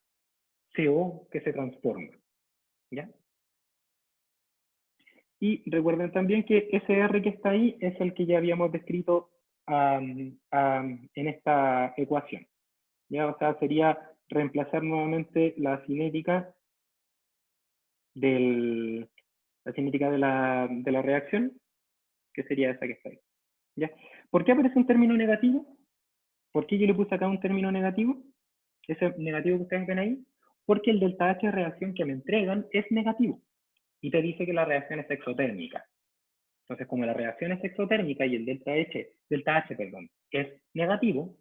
S1: CO que se transforma, ¿ya? Y recuerden también que ese R que está ahí es el que ya habíamos descrito en esta ecuación, ¿ya? O sea, sería reemplazar nuevamente la cinética de la reacción, que sería esa que está ahí, ¿ya? ¿Por qué aparece un término negativo? ¿Por qué yo le puse acá un término negativo? Ese negativo que ustedes ven ahí, porque el delta H de reacción que me entregan es negativo y te dice que la reacción es exotérmica. Entonces, como la reacción es exotérmica y el delta H, es negativo,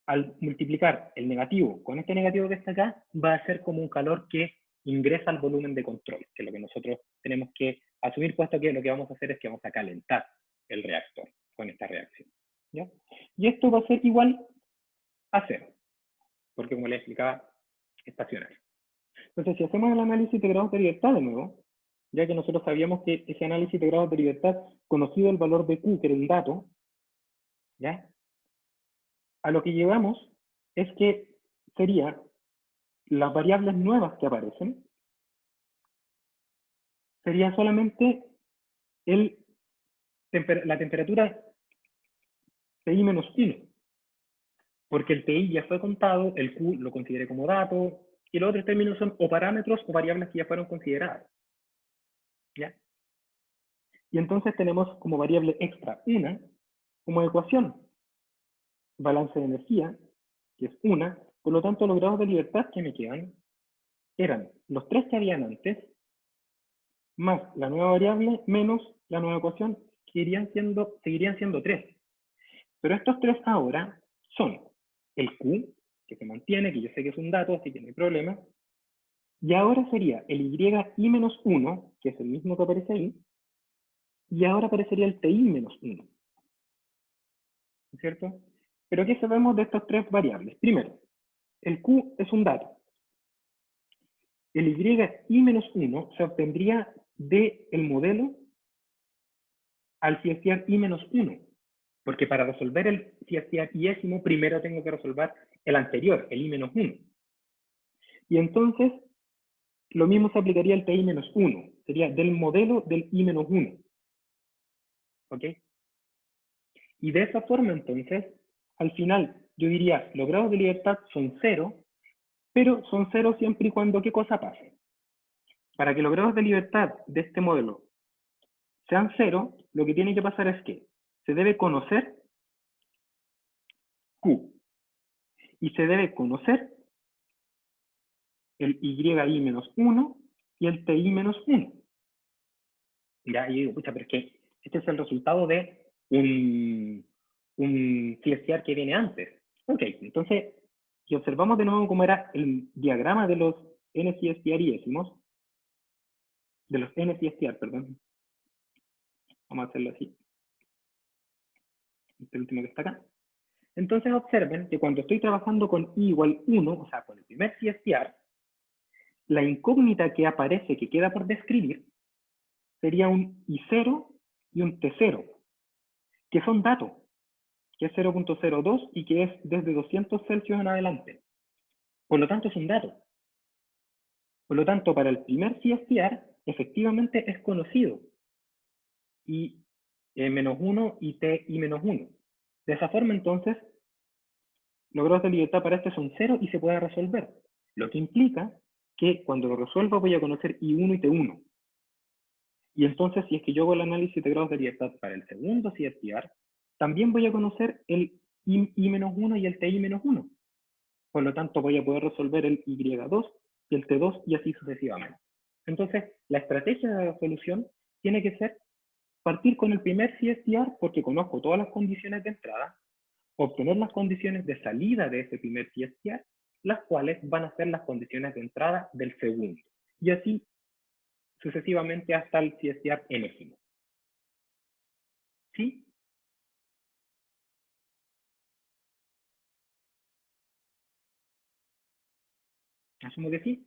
S1: al multiplicar el negativo con este negativo que está acá, va a ser como un calor que ingresa al volumen de control, que es lo que nosotros tenemos que asumir, puesto que lo que vamos a hacer es que vamos a calentar el reactor con esta reacción, ¿ya? Y esto va a ser igual a 0, porque como les explicaba, es estacionario. Entonces, si hacemos el análisis de grados de libertad de nuevo, ya que nosotros sabíamos que ese análisis de grados de libertad, conocido el valor de Q, que era el dato, ¿ya? A lo que llegamos es que sería las variables nuevas que aparecen, sería solamente la temperatura TI menos 1, porque el TI ya fue contado, el Q lo consideré como dato, y los otros términos son o parámetros o variables que ya fueron consideradas, ¿ya? Y entonces tenemos como variable extra una, como ecuación, balance de energía, que es una, por lo tanto los grados de libertad que me quedan eran los 3 que habían antes, más la nueva variable, menos la nueva ecuación, que seguirían siendo 3. Pero estos 3 ahora son el Q, que se mantiene, que yo sé que es un dato, así que no hay problema, y ahora sería el y menos 1, que es el mismo que aparece ahí, y ahora aparecería el TI menos 1. ¿Cierto? Pero ¿qué sabemos de estas 3 variables? Primero, el Q es un dato. El y menos 1 se obtendría del modelo al CSTR I menos 1. Porque para resolver el CSTR iésimo, primero tengo que resolver el anterior, el I menos 1. Y entonces, lo mismo se aplicaría al TI menos 1. Sería del modelo del I menos 1. ¿Ok? Y de esa forma, entonces, al final, yo diría, los grados de libertad son 0, pero son 0 siempre y cuando, ¿qué cosa pase? Para que los grados de libertad de este modelo sean 0, lo que tiene que pasar es que se debe conocer Q y se debe conocer el y menos 1 y el TI menos 1. Ya, y digo, pucha, pero es que este es el resultado de un CSTR que viene antes. Ok, entonces, si observamos de nuevo cómo era el diagrama de los NCSTR iésimos, de los NCSTR, perdón. Vamos a hacerlo así. Este último que está acá. Entonces observen que cuando estoy trabajando con I igual 1, o sea, con el primer CSTR, la incógnita que aparece, que queda por describir, sería un I0 y un T0, que son datos, que es 0.02 y que es desde 200 Celsius en adelante. Por lo tanto, es un dato. Por lo tanto, para el primer CSTR, efectivamente es conocido. I menos 1 y TI menos 1. De esa forma, entonces, los grados de libertad para este son 0 y se puede resolver. Lo que implica que cuando lo resuelva voy a conocer I1 y T1. Y entonces, si es que yo hago el análisis de grados de libertad para el segundo CSTR, también voy a conocer el I-1 y el TI-1. Por lo tanto, voy a poder resolver el Y2 y el T2 y así sucesivamente. Entonces, la estrategia de la solución tiene que ser partir con el primer CSTR porque conozco todas las condiciones de entrada, obtener las condiciones de salida de ese primer CSTR, las cuales van a ser las condiciones de entrada del segundo. Y así sucesivamente hasta el CSTR enésimo. ¿Sí? Asumo que sí.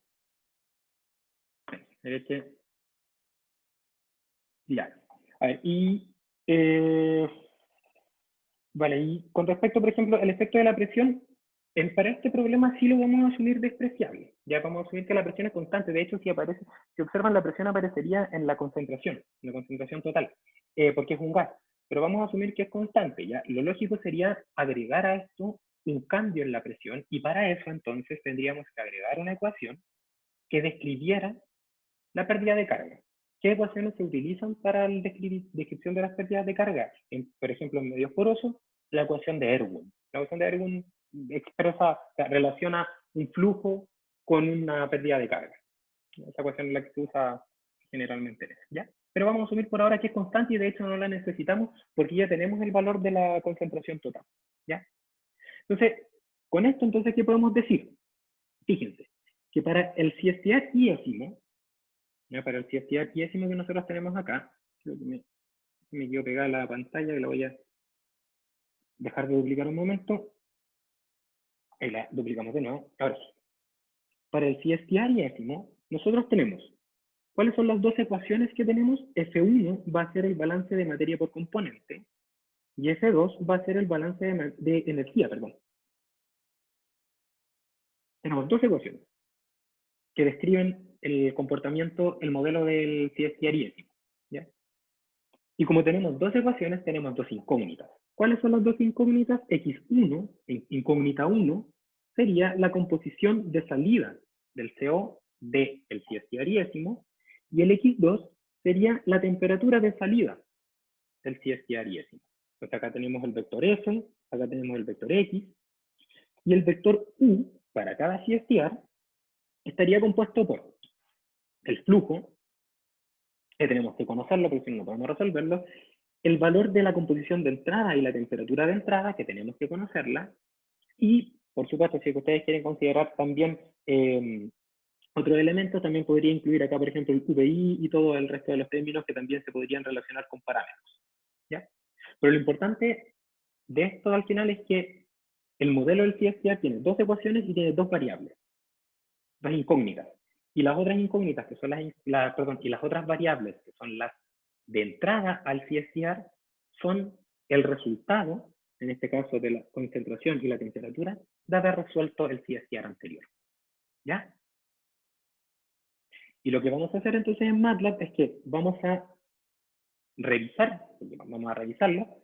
S1: Ya. A ver, vale, y con respecto, por ejemplo, al efecto de la presión, para este problema sí lo vamos a asumir despreciable. Ya vamos a asumir que la presión es constante. De hecho, si observan, la presión aparecería en la concentración total, porque es un gas. Pero vamos a asumir que es constante. ¿Ya? Lo lógico sería agregar a esto un cambio en la presión, y para eso entonces tendríamos que agregar una ecuación que describiera la pérdida de carga. ¿Qué ecuaciones se utilizan para la descripción de las pérdidas de carga? Por ejemplo, en medios porosos, la ecuación de Erwin. La ecuación de Erwin relaciona un flujo con una pérdida de carga. Esa ecuación es la que se usa generalmente, ¿ya? Pero vamos a asumir por ahora que es constante, y de hecho no la necesitamos porque ya tenemos el valor de la concentración total, ¿ya? Entonces, con esto, entonces, ¿qué podemos decir? Fíjense, que para el CSTR iésimo, para el CSTR iésimo que nosotros tenemos acá, creo que me quedo pegada la pantalla, que la voy a dejar de duplicar un momento. Ahí la duplicamos de nuevo. Ahora sí. Para el CSTR iésimo, nosotros tenemos, ¿cuáles son las dos ecuaciones que tenemos? F1 va a ser el balance de materia por componente, y F2 va a ser el balance de energía, perdón. Tenemos dos ecuaciones que describen el comportamiento, el modelo del CSTR iésimo, ¿ya? Y como tenemos dos ecuaciones, tenemos dos incógnitas. ¿Cuáles son las dos incógnitas? X1, incógnita 1, sería la composición de salida del CO del CSTR iésimo, y el X2 sería la temperatura de salida del CSTR iésimo. Entonces acá tenemos el vector F, acá tenemos el vector X, y el vector U para cada CSTR estaría compuesto por el flujo, que tenemos que conocerlo porque si no podemos resolverlo, el valor de la composición de entrada y la temperatura de entrada, que tenemos que conocerla, y por supuesto, si ustedes quieren considerar también otros elementos, también podría incluir acá, por ejemplo, el VI y todo el resto de los términos que también se podrían relacionar con parámetros, ¿ya? Pero lo importante de esto al final es que el modelo del CSTR tiene dos ecuaciones y tiene dos variables, dos incógnitas. Y las otras incógnitas, que son y las otras variables, que son las de entrada al CSTR, son el resultado, en este caso de la concentración y la temperatura, de haber resuelto el CSTR anterior. ¿Ya? Y lo que vamos a hacer entonces en MATLAB es que vamos a revisarlo,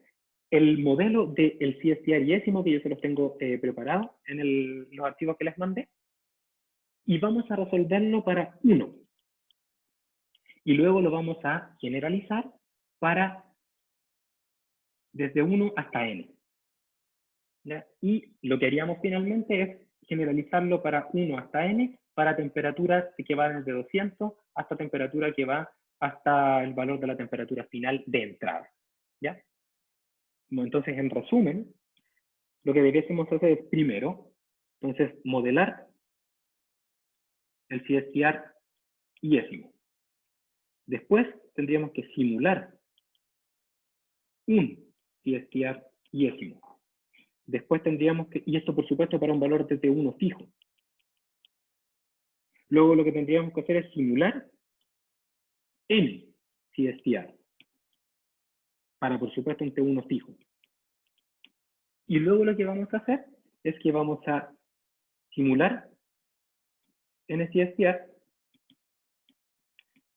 S1: el modelo del CSTR iésimo, que yo se los tengo preparado en los archivos que les mandé, y vamos a resolverlo para 1. Y luego lo vamos a generalizar para desde 1 hasta n. ¿Ya? Y lo que haríamos finalmente es generalizarlo para 1 hasta n, para temperaturas que va desde 200 hasta temperatura que va hasta el valor de la temperatura final de entrada. ¿Ya? Bueno, entonces, en resumen, lo que debiésemos hacer es primero, entonces, modelar el CSTR iésimo. Después tendríamos que simular un CSTR iésimo. Después tendríamos que, y esto por supuesto para un valor de T1 fijo. Luego lo que tendríamos que hacer es simular n CSTR, para por supuesto un T1 fijo. Y luego lo que vamos a hacer es que vamos a simular n CSTR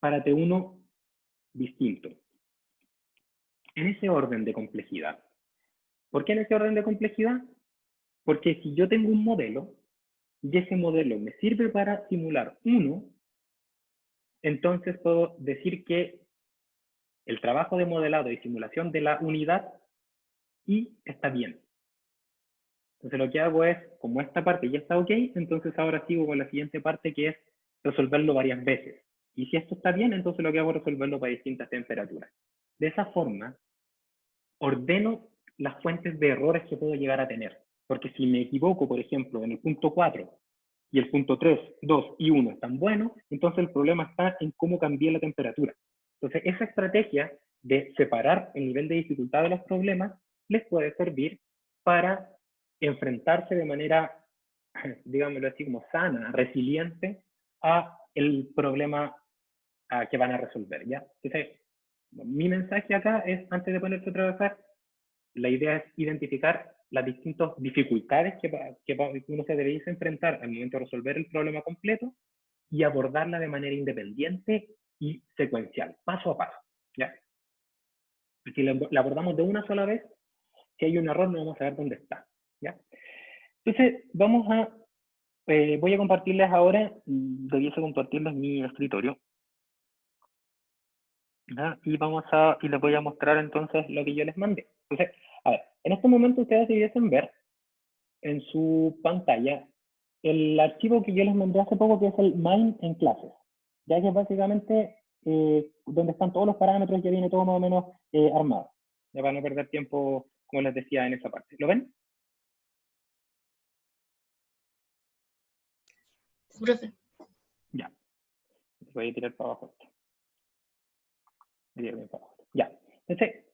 S1: para T1 distinto. En ese orden de complejidad. ¿Por qué en ese orden de complejidad? Porque si yo tengo un modelo, y ese modelo me sirve para simular uno, entonces puedo decir que el trabajo de modelado y simulación de la unidad y está bien. Entonces lo que hago es, como esta parte ya está ok, entonces ahora sigo con la siguiente parte, que es resolverlo varias veces. Y si esto está bien, entonces lo que hago es resolverlo para distintas temperaturas. De esa forma, ordeno las fuentes de errores que puedo llegar a tener. Porque si me equivoco, por ejemplo, en el punto 4, y el punto 3, 2 y 1 están buenos, entonces el problema está en cómo cambié la temperatura. Entonces esa estrategia de separar el nivel de dificultad de los problemas les puede servir para enfrentarse de manera, digámoslo así, como sana, resiliente, a el problema que van a resolver, ¿ya? Entonces, mi mensaje acá es, antes de ponerse a trabajar, la idea es identificar las distintas dificultades que uno se debería enfrentar al momento de resolver el problema completo y abordarla de manera independiente y secuencial, paso a paso, ¿ya? Si la abordamos de una sola vez, si hay un error no vamos a ver dónde está, ¿ya? Entonces, voy a compartirles ahora, debiese compartirles mi escritorio, ¿ya? Y les voy a mostrar entonces lo que yo les mandé. Entonces, a ver, en este momento ustedes debiesen ver en su pantalla el archivo que yo les mandé hace poco, que es el main en clases, ya que es básicamente donde están todos los parámetros, ya viene todo más o menos armado, ya para no perder tiempo, como les decía, en esa parte. ¿Lo ven?
S4: Profe.
S1: Ya. Voy a tirar para abajo esto. Ya. Entonces,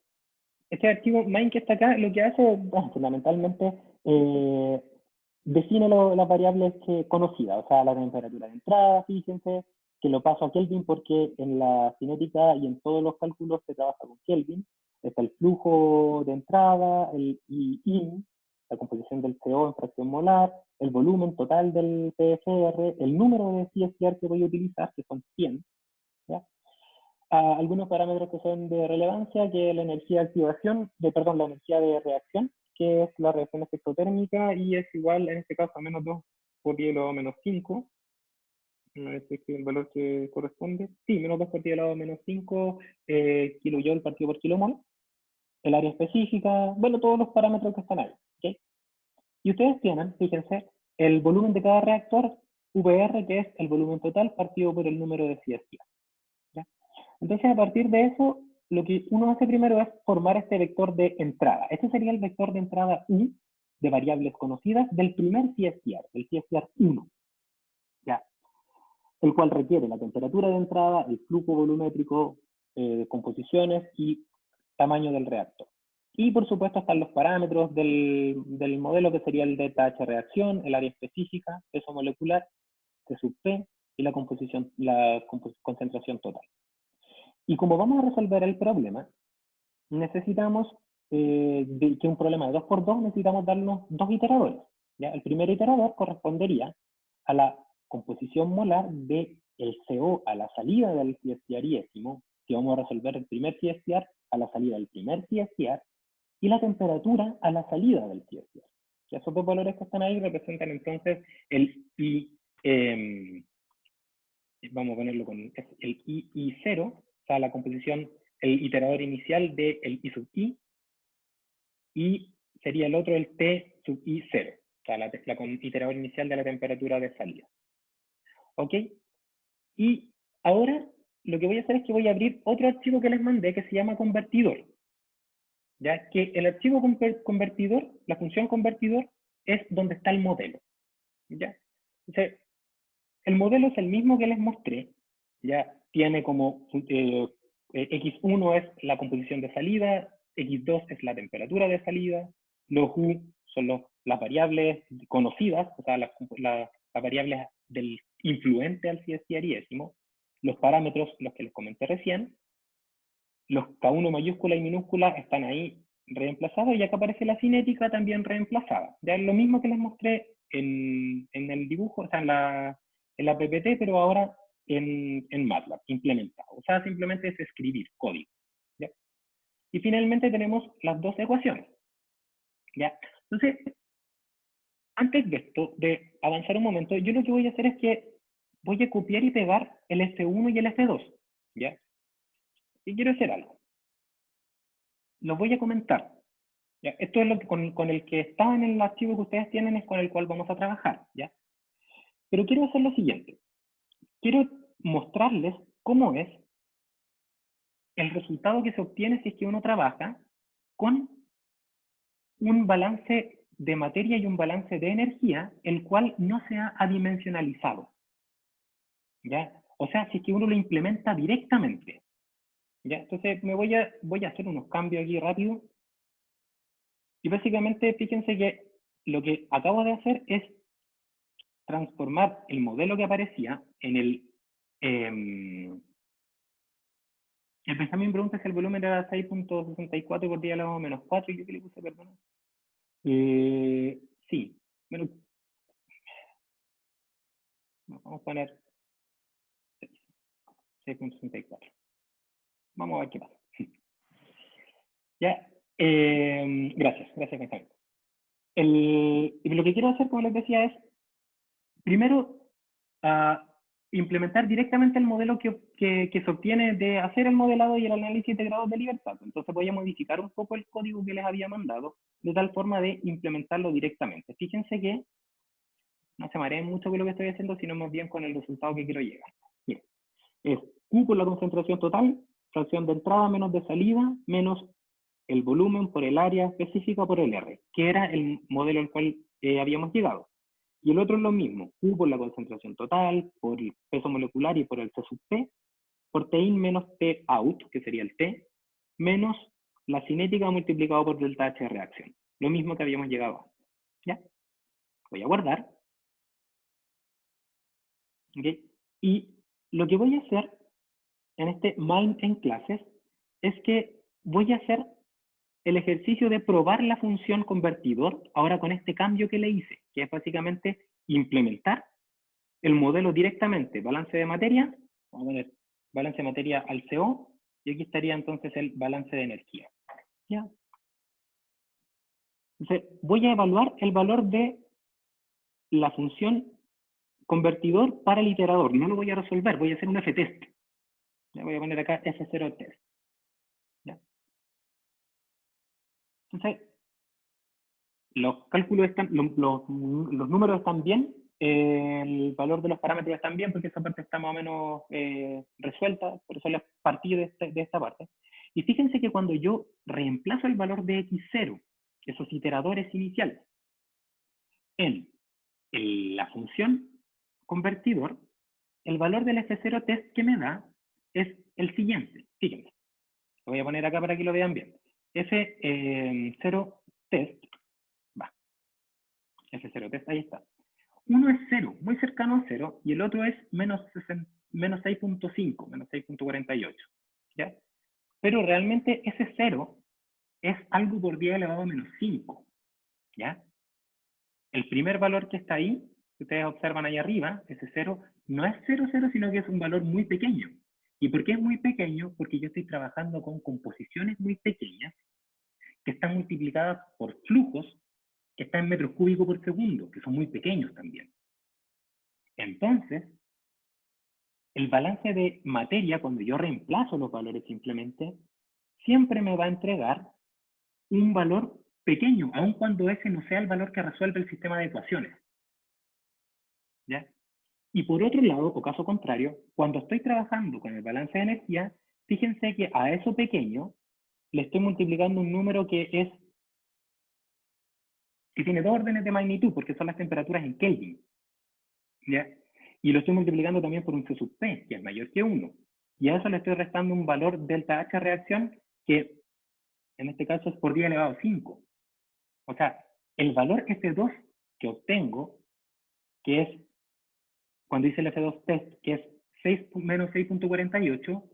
S1: este archivo main que está acá, lo que hace, bueno, fundamentalmente, define las variables conocidas, o sea, la temperatura de entrada, fíjense, que lo paso a Kelvin porque en la cinética y en todos los cálculos se trabaja con Kelvin. Está el flujo de entrada, el I-in, la composición del CO en fracción molar, el volumen total del PFR, el número de CFR que voy a utilizar, que son 100, ¿ya? Algunos parámetros que son de relevancia, que es la energía de activación, la energía de reacción, que es la reacción exotérmica, y es igual en este caso a menos 2 por 10 elevado a menos 5. Este es el valor que corresponde. Sí, menos 2 por 10 elevado a menos 5 kilojoule partido por kilomol. El área específica, bueno, todos los parámetros que están ahí. ¿Okay? Y ustedes tienen, fíjense, el volumen de cada reactor, VR, que es el volumen total partido por el número de CFR. Entonces, a partir de eso, lo que uno hace primero es formar este vector de entrada. Este sería el vector de entrada U de variables conocidas del primer CFR, del CFR 1, ¿ya? El cual requiere la temperatura de entrada, el flujo volumétrico, composiciones y tamaño del reactor. Y por supuesto están los parámetros del modelo, que sería el delta H reacción, el área específica, peso molecular, T sub P y la concentración total. Y como vamos a resolver el problema, necesitamos que un problema de 2×2 necesitamos darnos 2 iteradores, ¿ya? El primer iterador correspondería a la composición molar del CO a la salida del CFR-ésimo, que vamos a resolver el primer CFR a la salida del primer CFR, y la temperatura a la salida del CFR. Esos dos valores que están ahí representan entonces el I, vamos a ponerlo con el I0, o sea, la composición, el iterador inicial del I sub I, y sería el otro el T sub I0, o sea, la iterador inicial de la temperatura de salida. ¿Ok? Y ahora lo que voy a hacer es que voy a abrir otro archivo que les mandé que se llama convertidor. Ya que el archivo convertidor, la función convertidor, es donde está el modelo. ¿Ya? Entonces, el modelo es el mismo que les mostré. Ya tiene como X1 es la composición de salida, X2 es la temperatura de salida, los U son las variables conocidas, o sea, las variables del influente al CFR-ésimo, los parámetros, los que les comenté recién, los K1 mayúscula y minúscula están ahí reemplazados, y acá aparece la cinética también reemplazada. Ya es lo mismo que les mostré en el dibujo, o sea, en la PPT, pero ahora en MATLAB, implementado. O sea, simplemente es escribir código. ¿Ya? Y finalmente tenemos las dos ecuaciones. ¿Ya? Entonces, antes de esto, de avanzar un momento, yo lo que voy a hacer es que voy a copiar y pegar el F1 y el F2. ¿Ya? Y quiero hacer algo. Lo voy a comentar. ¿Ya? Esto es lo que, con el que está en el archivo que ustedes tienen, es con el cual vamos a trabajar. ¿Ya? Pero quiero hacer lo siguiente. Quiero mostrarles cómo es el resultado que se obtiene si es que uno trabaja con un balance de materia y un balance de energía, el cual no se ha adimensionalizado. ¿Ya? O sea, si es que uno lo implementa directamente. ¿Ya? Entonces voy a hacer unos cambios aquí rápido. Y básicamente, fíjense que lo que acabo de hacer es transformar el modelo que aparecía en el... el Benjamín pregunta si el volumen era 6.64 por 10 elevado a menos 4. ¿Y yo qué le puse, perdona? Sí. Bueno, vamos a poner 6.64. Vamos a ver qué pasa. Ya. Gracias, Benjamín. Lo que quiero hacer, como les decía, es primero implementar directamente el modelo que se obtiene de hacer el modelado y el análisis de grados de libertad. Entonces voy a modificar un poco el código que les había mandado, de tal forma de implementarlo directamente. Fíjense que no se mareen mucho con lo que estoy haciendo, sino más bien con el resultado que quiero llegar. Bien. Es Q por la concentración total, fracción de entrada menos de salida, menos el volumen por el área específica por el R, que era el modelo al cual habíamos llegado. Y el otro es lo mismo, Q por la concentración total, por el peso molecular y por el C sub T, por Tin menos T out, que sería el T, menos la cinética multiplicado por delta H de reacción. Lo mismo que habíamos llegado antes. ¿Ya? Voy a guardar. ¿Okay? Y lo que voy a hacer en este mind en clases es que voy a hacer el ejercicio de probar la función convertidor ahora con este cambio que le hice, que es básicamente implementar el modelo directamente, balance de materia, vamos a poner balance de materia al CO, y aquí estaría entonces el balance de energía. ¿Ya? Entonces, voy a evaluar el valor de la función convertidor para el iterador, no lo voy a resolver, voy a hacer un F-test. Le voy a poner acá F0 test. ¿Ya? Entonces, los cálculos están, los números están bien, el valor de los parámetros están bien, porque esa parte está más o menos resuelta, por eso les partí de esta parte. Y fíjense que cuando yo reemplazo el valor de x0, esos iteradores iniciales, en la función convertidor, el valor del F0 test que me da es el siguiente. Fíjense, lo voy a poner acá para que lo vean bien. F0 test, F0 test, ahí está. Uno es 0, muy cercano a 0, y el otro es menos 6.5, menos 6.48. ¿Ya? Pero realmente ese 0 es algo por 10 elevado a menos 5. ¿Ya? El primer valor que está ahí, que ustedes observan ahí arriba, ese 0, no es 0, 0, sino que es un valor muy pequeño. ¿Y por qué es muy pequeño? Porque yo estoy trabajando con composiciones muy pequeñas que están multiplicadas por flujos que están en metros cúbicos por segundo, que son muy pequeños también. Entonces, el balance de materia, cuando yo reemplazo los valores simplemente, siempre me va a entregar un valor pequeño, aun cuando ese no sea el valor que resuelve el sistema de ecuaciones. ¿Ya? Y por otro lado, o caso contrario, cuando estoy trabajando con el balance de energía, fíjense que a eso pequeño le estoy multiplicando un número que tiene 2 órdenes de magnitud, porque son las temperaturas en Kelvin. ¿Ya? Y lo estoy multiplicando también por un C sub P, que es mayor que 1. Y a eso le estoy restando un valor delta H reacción, que en este caso es por 10 elevado a 5. O sea, el valor F2 que obtengo, que es, cuando hice el F2 test, que es 6 menos 6.48,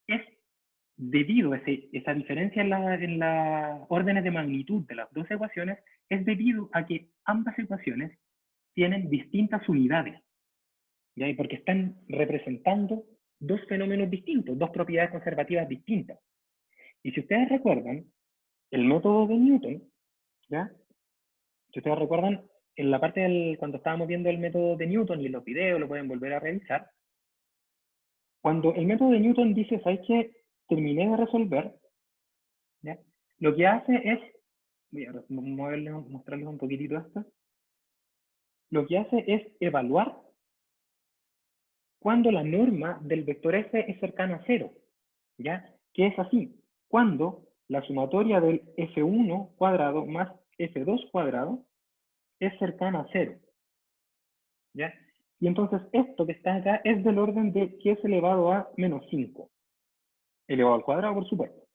S1: es debido a esa diferencia en las órdenes de magnitud de las dos ecuaciones, es debido a que ambas ecuaciones tienen distintas unidades. ¿Ya? Y porque están representando dos fenómenos distintos, dos propiedades conservativas distintas. Y si ustedes recuerdan, el método de Newton, ¿ya? Si ustedes recuerdan, en la parte cuando estábamos viendo el método de Newton y en los videos lo pueden volver a revisar, cuando el método de Newton dice, ¿sabes qué? Terminé de resolver, ¿ya? Lo que hace es, voy a mostrarles un poquitito esto, lo que hace es evaluar cuando la norma del vector f es cercana a 0, ¿ya? Que es así, cuando la sumatoria del f1 cuadrado más f2 cuadrado es cercana a 0, ¿ya? Y entonces esto que está acá es del orden de que es elevado a menos 5. elevado al cuadrado, por supuesto.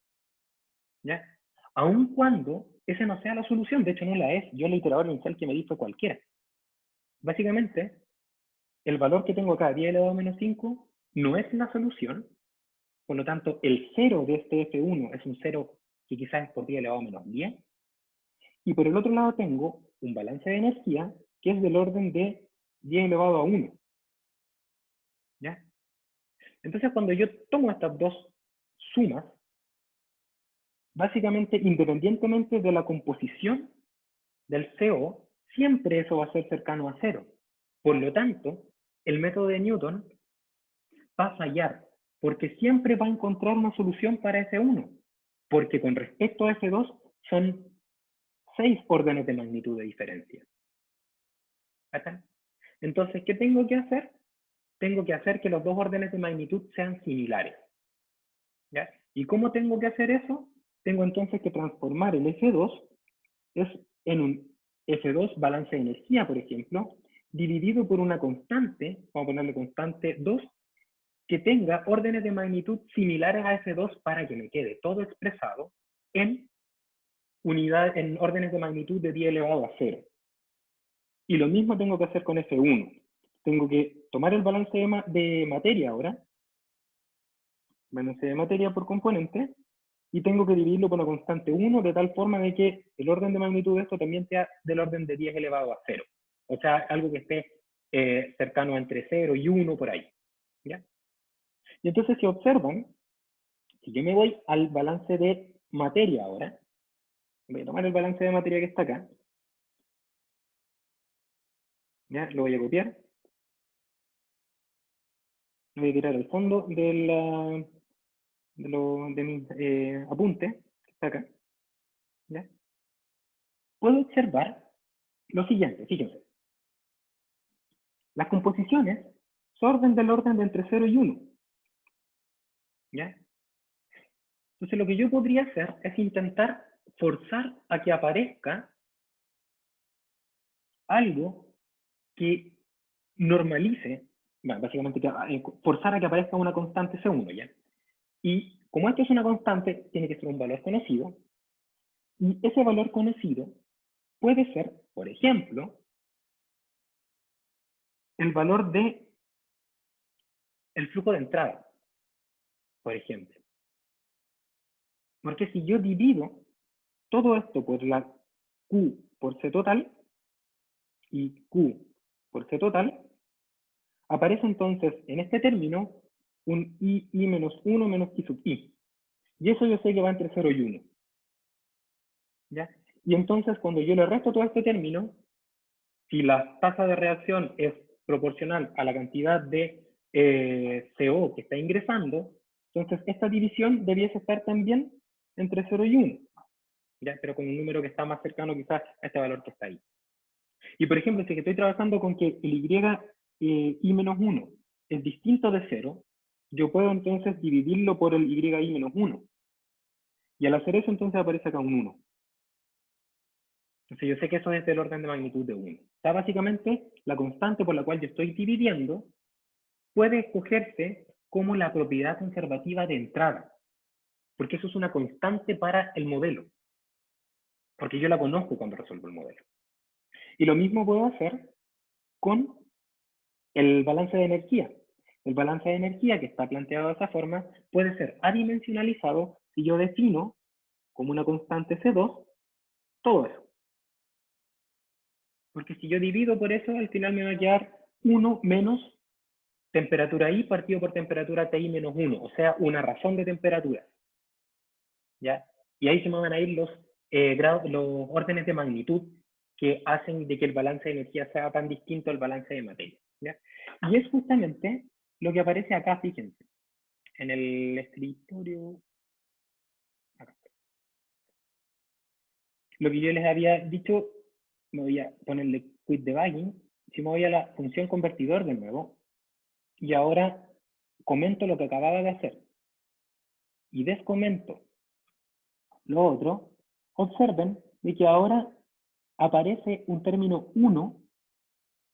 S1: ¿Ya? Aun cuando esa no sea la solución, de hecho no la es, yo el iterador inicial que me di fue cualquiera. Básicamente, el valor que tengo acá, 10 elevado a menos 5, no es la solución, por lo tanto, el 0 de este F1 es un 0 que quizás es por 10 elevado a menos 10, y por el otro lado tengo un balance de energía que es del orden de 10 elevado a 1. ¿Ya? Entonces, cuando yo tomo estas dos sumas, básicamente, independientemente de la composición del CO, siempre eso va a ser cercano a 0. Por lo tanto, el método de Newton va a fallar, porque siempre va a encontrar una solución para F1, porque con respecto a F2 son 6 órdenes de magnitud de diferencia. ¿Está? Entonces, ¿qué tengo que hacer? Tengo que hacer que los dos órdenes de magnitud sean similares. ¿Ya? ¿Y cómo tengo que hacer eso? Tengo entonces que transformar el F2 en un F2 balance de energía, por ejemplo, dividido por una constante, vamos a ponerle constante 2, que tenga órdenes de magnitud similares a F2 para que me quede todo expresado en órdenes de magnitud de 10 elevado a 0. Y lo mismo tengo que hacer con F1. Tengo que tomar el balance de materia ahora, balance de materia por componente, y tengo que dividirlo por una constante 1 de tal forma de que el orden de magnitud de esto también sea del orden de 10 elevado a 0. O sea, algo que esté cercano entre 0 y 1 por ahí. ¿Ya? Y entonces, si observan, si yo me voy al balance de materia ahora, voy a tomar el balance de materia que está acá, ¿ya? Lo voy a copiar, lo voy a tirar al fondo de mis apuntes, que está acá, ¿ya? Puedo observar lo siguiente, fíjense. Las composiciones son del orden de entre 0 y 1. ¿Ya? Entonces lo que yo podría hacer es intentar forzar a que aparezca algo que normalice, bueno, básicamente forzar a que aparezca una constante C1, ¿ya? Y como esto es una constante, tiene que ser un valor conocido, y ese valor conocido puede ser, por ejemplo, el valor de el flujo de entrada, por ejemplo. Porque si yo divido todo esto por la Q por C total, y Q por C total, aparece entonces en este término un I menos 1 menos I sub I. Y eso yo sé que va entre 0 y 1. ¿Ya? Y entonces cuando yo le resto todo este término, si la tasa de reacción es proporcional a la cantidad de CO que está ingresando, entonces esta división debiese estar también entre 0 y 1. ¿Ya? Pero con un número que está más cercano quizás a este valor que está ahí. Y por ejemplo, si estoy trabajando con que el I menos 1 es distinto de 0, yo puedo entonces dividirlo por el Y menos 1. Y al hacer eso, entonces aparece acá un 1. Entonces yo sé que eso es del orden de magnitud de 1. O sea, básicamente, la constante por la cual yo estoy dividiendo puede escogerse como la propiedad conservativa de entrada. Porque eso es una constante para el modelo. Porque yo la conozco cuando resuelvo el modelo. Y lo mismo puedo hacer con el balance de energía. El balance de energía que está planteado de esa forma puede ser adimensionalizado si yo defino como una constante C2 todo eso. Porque si yo divido por eso, al final me va a quedar 1 menos temperatura I partido por temperatura TI menos 1, o sea, una razón de temperatura. ¿Ya? Y ahí se me van a ir los órdenes de magnitud que hacen de que el balance de energía sea tan distinto al balance de materia. ¿Ya? Y es justamente lo que aparece acá, fíjense, en el escritorio. Acá. Lo que yo les había dicho, me voy a ponerle quit debugging, si me voy a la función convertidor de nuevo, y ahora comento lo que acababa de hacer, y descomento lo otro, observen de que ahora aparece un término 1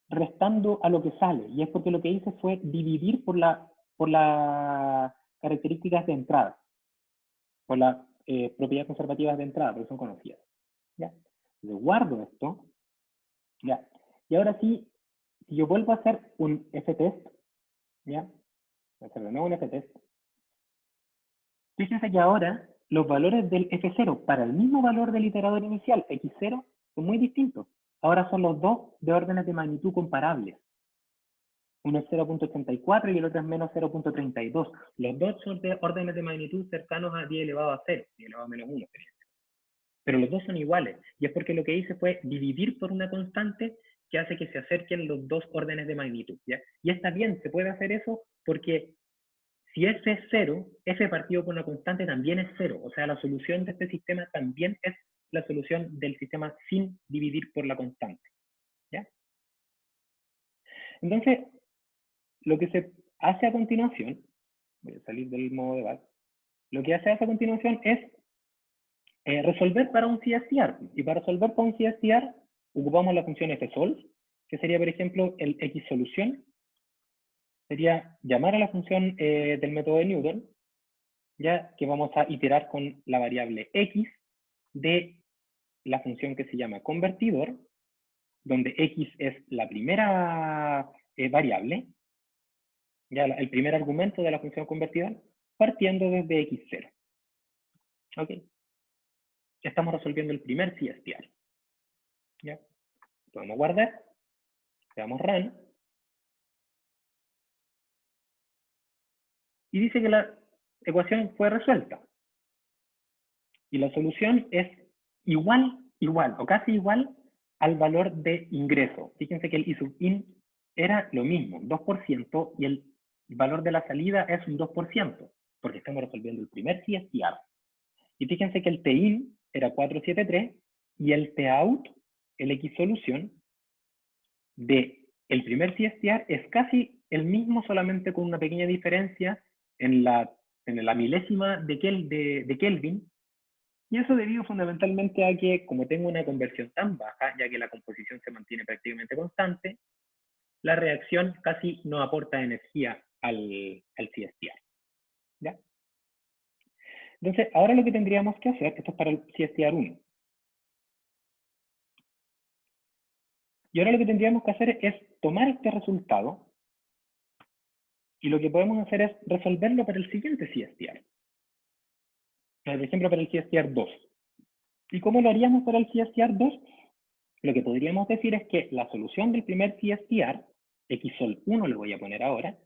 S1: restando a lo que sale, y es porque lo que hice fue dividir por las características de entrada. por las propiedades conservativas de entrada, porque son conocidas. ¿Ya? Entonces guardo esto. ¿Ya? Y ahora sí, si yo vuelvo a hacer un F-test, ¿ya? Voy a hacer de nuevo un F-test. Fíjense que ahora los valores del F0 para el mismo valor del iterador inicial, X0, son muy distintos. Ahora son los dos de órdenes de magnitud comparables. Uno es 0.84 y el otro es menos 0.32. Los dos son de órdenes de magnitud cercanos a 10 elevado a 0, 10 elevado a menos 1. Pero los dos son iguales. Y es porque lo que hice fue dividir por una constante que hace que se acerquen los dos órdenes de magnitud. ¿Ya? Y está bien, se puede hacer eso porque si f es 0, f partido por una constante también es 0. O sea, la solución de este sistema también es la solución del sistema sin dividir por la constante. ¿Ya? Entonces, lo que se hace a continuación, voy a salir del modo debug, lo que se hace a continuación es resolver para un CSTR. Y para resolver para un CSTR, ocupamos la función fsolve, que sería, por ejemplo, el xsolución. Sería llamar a la función del método de Newton, ya que vamos a iterar con la variable x de la función que se llama convertidor, donde x es la primera variable, ya el primer argumento de la función convertidor, partiendo desde x0. ¿Ok? Estamos resolviendo el primer CSTR. ¿Ya? Podemos guardar, le damos run, y dice que la ecuación fue resuelta. Y la solución es igual, o casi igual al valor de ingreso. Fíjense que el I sub in era lo mismo, 2%, y el valor de la salida es un 2%, porque estamos resolviendo el primer CSTR. Y fíjense que el T-in era 473, y el T-out, el X solución, de el primer CSTR es casi el mismo, solamente con una pequeña diferencia en la milésima de Kelvin. Y eso debido fundamentalmente a que, como tengo una conversión tan baja, ya que la composición se mantiene prácticamente constante, la reacción casi no aporta energía al CSTR. ¿Ya? Entonces, ahora lo que tendríamos que hacer, esto es para el CSTR1. Y ahora lo que tendríamos que hacer es tomar este resultado, y lo que podemos hacer es resolverlo para el siguiente CSTR. Por ejemplo, para el CSTR2. ¿Y cómo lo haríamos para el CSTR2? Lo que podríamos decir es que la solución del primer CSTR, xsol1 le voy a poner ahora,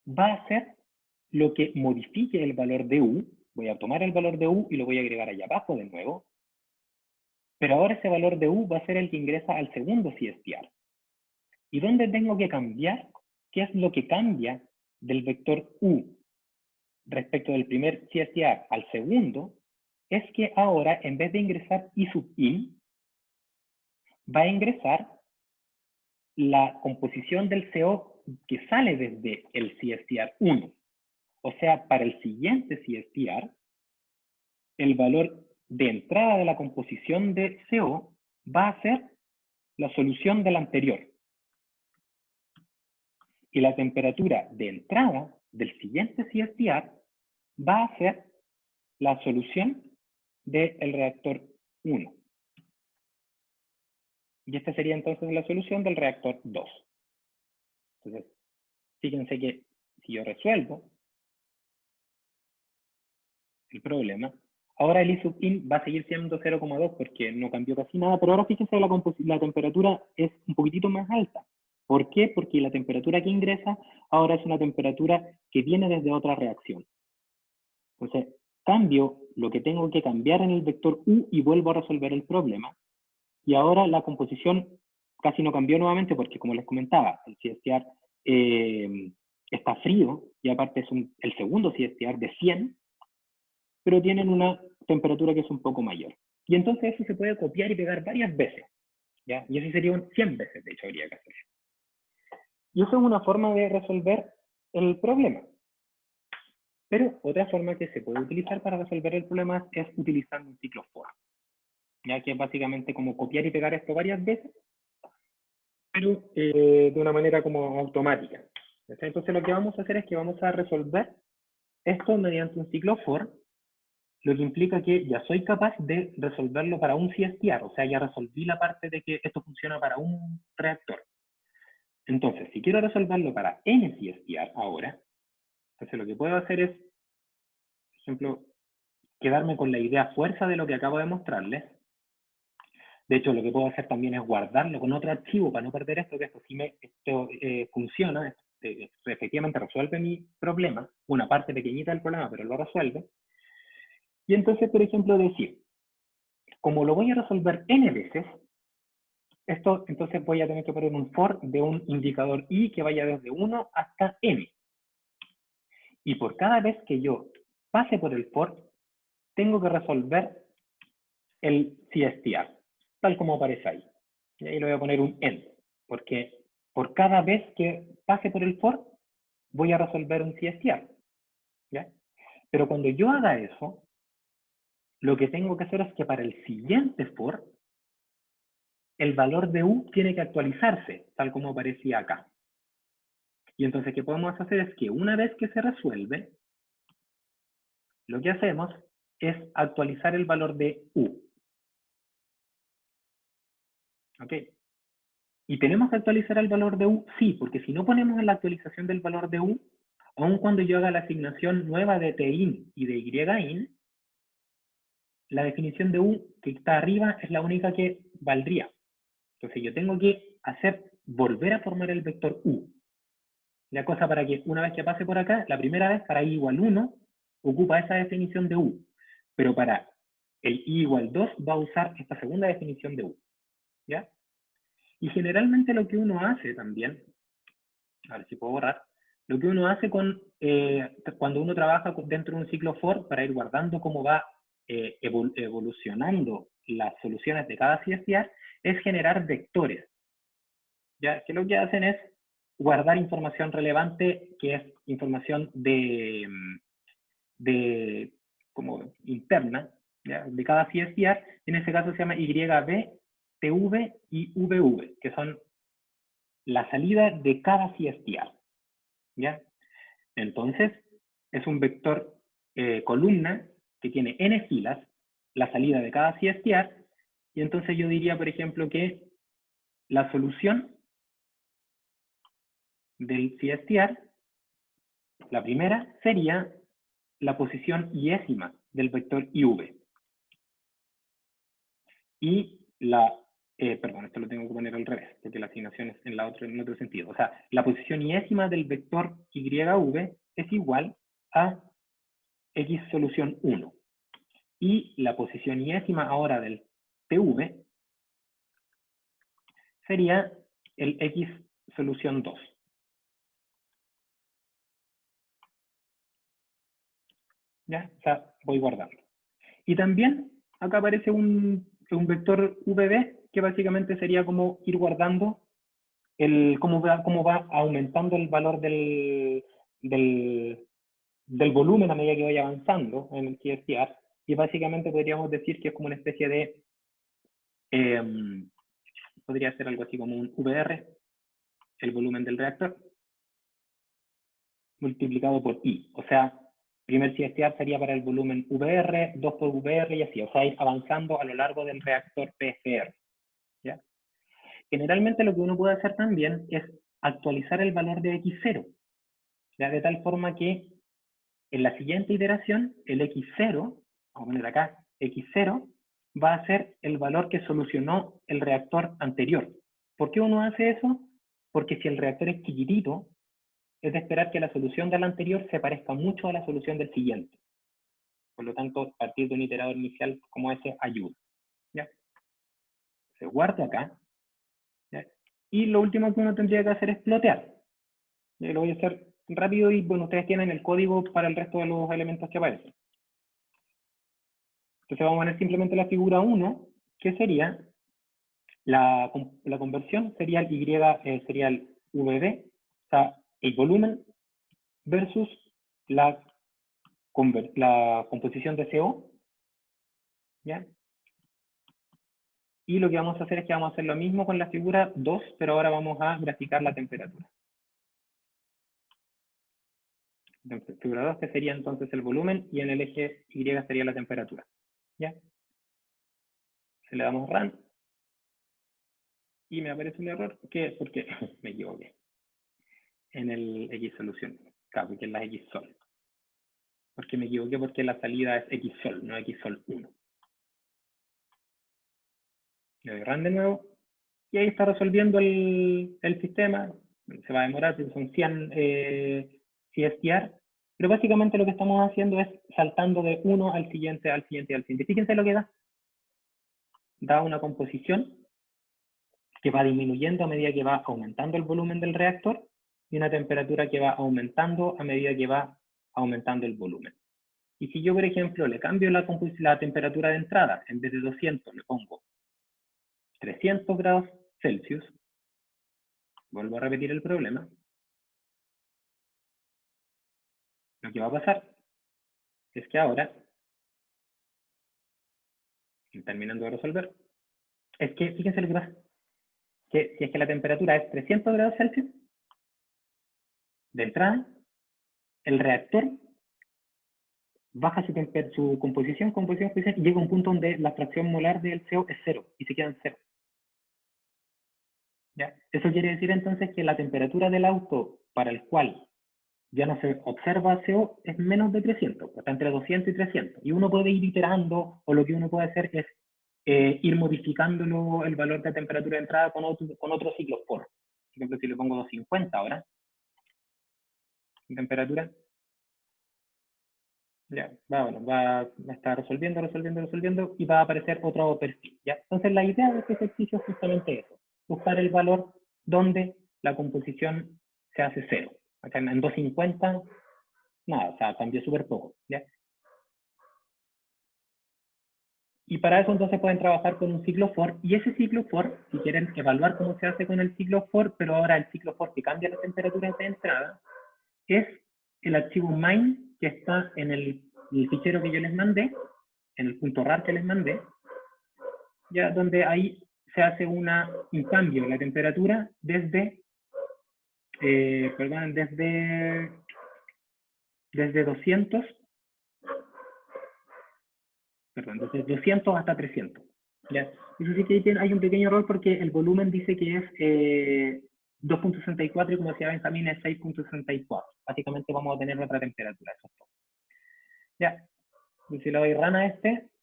S1: va a ser lo que modifique el valor de U. Voy a tomar el valor de U y lo voy a agregar allá abajo de nuevo. Pero ahora ese valor de U va a ser el que ingresa al segundo CSTR. ¿Y dónde tengo que cambiar? ¿Qué es lo que cambia del vector U respecto del primer CSTR al segundo? Es que ahora, en vez de ingresar I sub in, va a ingresar la composición del CO que sale desde el CSTR1. O sea, para el siguiente CSTR, el valor de entrada de la composición de CO va a ser la solución del anterior. Y la temperatura de entrada del siguiente CSTR va a ser la solución del reactor 1. Y esta sería entonces la solución del reactor 2. Entonces, fíjense que si yo resuelvo el problema, ahora el I sub in va a seguir siendo 0,2 porque no cambió casi nada, pero ahora fíjense que la temperatura es un poquitito más alta. ¿Por qué? Porque la temperatura que ingresa ahora es una temperatura que viene desde otra reacción. Entonces, cambio lo que tengo que cambiar en el vector U y vuelvo a resolver el problema. Y ahora la composición casi no cambió nuevamente porque, como les comentaba, el CSTR está frío y aparte es el segundo CSTR de 100, pero tienen una temperatura que es un poco mayor. Y entonces eso se puede copiar y pegar varias veces, ¿ya? Y eso sería 100 veces, de hecho, habría que hacer. Y eso es una forma de resolver el problema. Pero otra forma que se puede utilizar para resolver el problema es utilizando un ciclo for, ya que es básicamente como copiar y pegar esto varias veces, pero de una manera como automática. Entonces lo que vamos a hacer es que vamos a resolver esto mediante un ciclo for, lo que implica que ya soy capaz de resolverlo para un CSTR, o sea, ya resolví la parte de que esto funciona para un reactor. Entonces, si quiero resolverlo para n CSTR ahora, entonces lo que puedo hacer es, por ejemplo, quedarme con la idea fuerza de lo que acabo de mostrarles. De hecho, lo que puedo hacer también es guardarlo con otro archivo para no perder esto, que esto sí funciona, efectivamente resuelve mi problema, una parte pequeñita del problema, pero lo resuelve. Y entonces, por ejemplo, decir, como lo voy a resolver n veces, esto entonces voy a tener que poner un for de un indicador i que vaya desde 1 hasta n. Y por cada vez que yo pase por el for, tengo que resolver el CSTR, tal como aparece ahí. Y ahí le voy a poner un end, porque por cada vez que pase por el for, voy a resolver un CSTR. ¿Ya? Pero cuando yo haga eso, lo que tengo que hacer es que para el siguiente for, el valor de u tiene que actualizarse, tal como aparecía acá. Y entonces, ¿qué podemos hacer? Es que una vez que se resuelve, lo que hacemos es actualizar el valor de u. ¿Ok? ¿Y tenemos que actualizar el valor de u? Sí, porque si no ponemos en la actualización del valor de u, aun cuando yo haga la asignación nueva de tin y de yin, la definición de u que está arriba es la única que valdría. Entonces yo tengo que volver a formar el vector u. La cosa para que una vez que pase por acá, la primera vez para i igual 1, ocupa esa definición de u. Pero para el i igual 2 va a usar esta segunda definición de u. ¿Ya? Y generalmente lo que uno hace también, a ver si puedo borrar, lo que uno hace cuando uno trabaja dentro de un ciclo for para ir guardando cómo va evolucionando las soluciones de cada CSTR es generar vectores. ¿Ya? Que lo que hacen es guardar información relevante, que es información como interna, ¿ya? De cada CSTR. En este caso se llama YB, TV y VV, que son la salida de cada CSTR. ¿Ya? Entonces, es un vector columna que tiene n filas, la salida de cada CSTR, y entonces yo diría, por ejemplo, que la solución del CSTR, la primera, sería la posición iésima del vector IV. Y perdón, esto lo tengo que poner al revés, porque la asignación es en otro sentido. O sea, la posición iésima del vector YV es igual a X solución 1. Y la posición iésima ahora del TV sería el X solución 2. ¿Ya? O sea, voy guardando. Y también acá aparece un vector VB, que básicamente sería como ir guardando cómo va aumentando el valor del volumen a medida que vaya avanzando en el CSTR. Y básicamente podríamos decir que es como una especie de, podría ser algo así como un VR, el volumen del reactor, multiplicado por I. O sea, primer CSTR sería para el volumen VR, 2 por VR y así. O sea, ir avanzando a lo largo del reactor PFR. ¿Ya? Generalmente lo que uno puede hacer también es actualizar el valor de X0. ¿Ya? De tal forma que en la siguiente iteración, el X0, vamos a poner acá, X0, va a ser el valor que solucionó el reactor anterior. ¿Por qué uno hace eso? Porque si el reactor es chiquitito, es de esperar que la solución del anterior se parezca mucho a la solución del siguiente. Por lo tanto, partir de un iterador inicial como ese ayuda. ¿Ya? Se guarda acá. ¿Ya? Y lo último que uno tendría que hacer es plotear. ¿Ya? Lo voy a hacer rápido y bueno, ustedes tienen el código para el resto de los elementos que aparecen. Entonces vamos a poner simplemente la figura 1, que sería la conversión, sería el Y, sería el VB, o sea, el volumen versus la composición de CO, ¿ya? Y lo que vamos a hacer es que vamos a hacer lo mismo con la figura 2, pero ahora vamos a graficar la temperatura. Figura 2, que sería entonces el volumen, y en el eje Y sería la temperatura. ¿Ya? Se le damos Run, y me aparece un error. ¿Qué es? Porque me equivoqué. En el X solución. Claro, porque es la X sol. Porque me equivoqué porque la salida es X sol, no X sol 1. Le doy Run de nuevo, y ahí está resolviendo el sistema. Se va a demorar, son 100 CSTR, pero básicamente lo que estamos haciendo es saltando de uno al siguiente, al siguiente, al siguiente. Fíjense lo que da. Da una composición que va disminuyendo a medida que va aumentando el volumen del reactor, y una temperatura que va aumentando a medida que va aumentando el volumen. Y si yo, por ejemplo, le cambio la temperatura de entrada, en vez de 200 le pongo 300 grados Celsius, vuelvo a repetir el problema, lo que va a pasar es que ahora, terminando de resolver, es que, fíjense lo que pasa, que si es que la temperatura es 300 grados Celsius, de entrada, el reactor baja su composición, y llega a un punto donde la fracción molar del CO es 0, y se queda en 0. ¿Ya? Eso quiere decir entonces que la temperatura del auto para el cual ya no se observa CO es menos de 300, está entre 200 y 300. Y uno puede ir iterando, o lo que uno puede hacer es ir modificándolo el valor de temperatura de entrada con otros ciclos por. Por ejemplo, si le pongo 250 ahora, temperatura, ya, va a estar resolviendo, y va a aparecer otro perfil. ¿Ya? Entonces la idea de este ejercicio es justamente eso, buscar el valor donde la composición se hace 0. Acá en 250, nada, o sea, cambió súper poco. ¿Ya? Y para eso entonces pueden trabajar con un ciclo for, y ese ciclo for, si quieren evaluar cómo se hace con el ciclo for, pero ahora el ciclo for que cambia la temperatura de entrada, es el archivo mine que está en el fichero que yo les mandé, en el punto .rar que les mandé, ya donde ahí se hace un cambio en la temperatura desde 200, desde 200 hasta 300. ¿Ya? Eso sí que hay un pequeño error porque el volumen dice que es 2.64 y como decía Benjamín es 6.64. Básicamente vamos a tener otra temperatura, eso es todo. Ya, y si le doy run a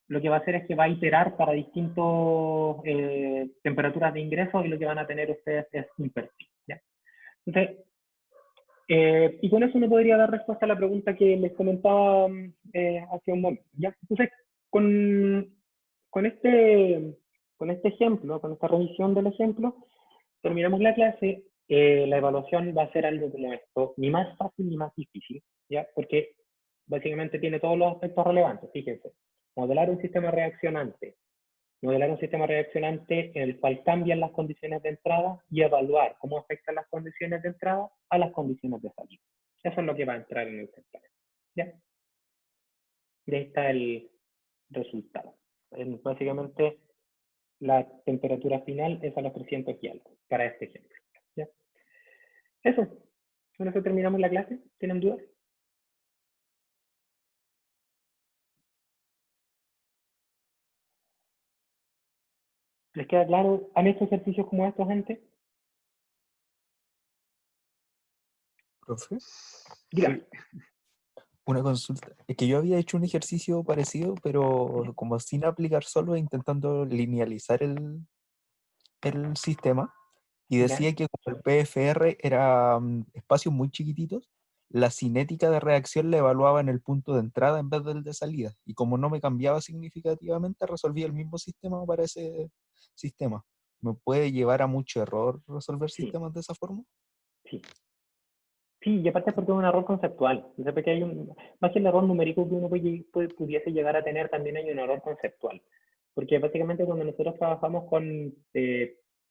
S1: lo que va a hacer es que va a iterar para distintas temperaturas de ingreso, y lo que van a tener ustedes es un perfil. ¿Ya? Entonces, y con eso uno podría dar respuesta a la pregunta que les comentaba hace un momento. ¿Ya? Entonces, con este ejemplo, con esta revisión del ejemplo, terminamos la clase. La evaluación va a ser algo como esto, ni más fácil ni más difícil, ¿ya? Porque básicamente tiene todos los aspectos relevantes. Fíjense, modelar un sistema reaccionante en el cual cambian las condiciones de entrada, y evaluar cómo afectan las condiciones de entrada a las condiciones de salida. Eso es lo que va a entrar en el certamen. ¿Ya? Y ahí está el resultado. Básicamente, la temperatura final es a los 300 y algo, para este ejemplo. ¿Ya? Eso. Con eso terminamos la clase. ¿Tienen dudas? ¿Les queda claro? ¿Han hecho ejercicios como estos antes?
S3: Profe,
S1: Dígame.
S3: una consulta. Es que yo había hecho un ejercicio parecido, pero como sin aplicar solo, intentando linealizar el sistema, y
S1: ¿Ya?
S3: decía que como el PFR era espacios muy chiquititos, la cinética de reacción la evaluaba en el punto de entrada en vez del de salida, y como no me cambiaba significativamente, resolvía el mismo sistema para ese sistema. ¿Me puede llevar a mucho error resolver
S1: Sí.
S3: sistemas de esa forma?
S1: Sí. Sí, y aparte porque es un error conceptual. O sea, porque más que el error numérico que uno pudiese llegar a tener, también hay un error conceptual. Porque básicamente cuando nosotros trabajamos con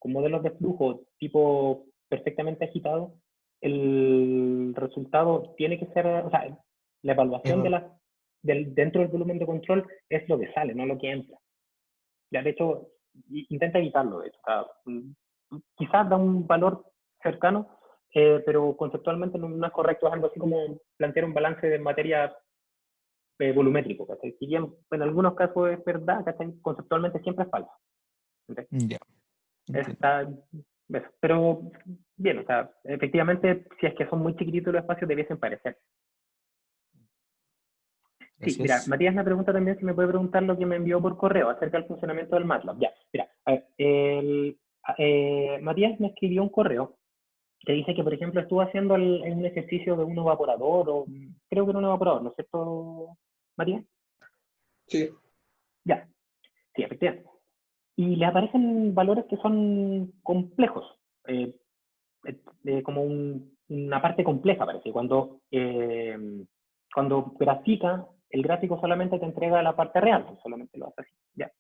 S1: modelos de flujo tipo perfectamente agitado, el resultado tiene que ser, o sea, la evaluación dentro del volumen de control es lo que sale, no lo que entra. Ya, de hecho, intenta evitarlo, de hecho. O sea, quizás da un valor cercano, pero conceptualmente no es correcto, es algo así como plantear un balance de materia volumétrico, ¿cachai? Si bien en algunos casos es verdad, ¿cachai? Conceptualmente siempre es falso. ¿Cachai?
S3: Ya, entiendo.
S1: Eso. Pero bien, o sea, efectivamente, si es que son muy chiquititos los espacios, debiesen parecer. Sí, mira,
S3: Gracias.
S1: Matías me pregunta también si me puede preguntar lo que me envió por correo acerca del funcionamiento del MATLAB. Ya, mira, a ver, Matías me escribió un correo que dice que, por ejemplo, estuvo haciendo un ejercicio de un evaporador, o creo que era un evaporador, ¿no es cierto, Matías?
S6: Sí.
S1: Ya, sí, efectivamente. Y le aparecen valores que son complejos, como una parte compleja, parece. Cuando grafica, el gráfico solamente te entrega la parte real, solamente lo hace así. Ya,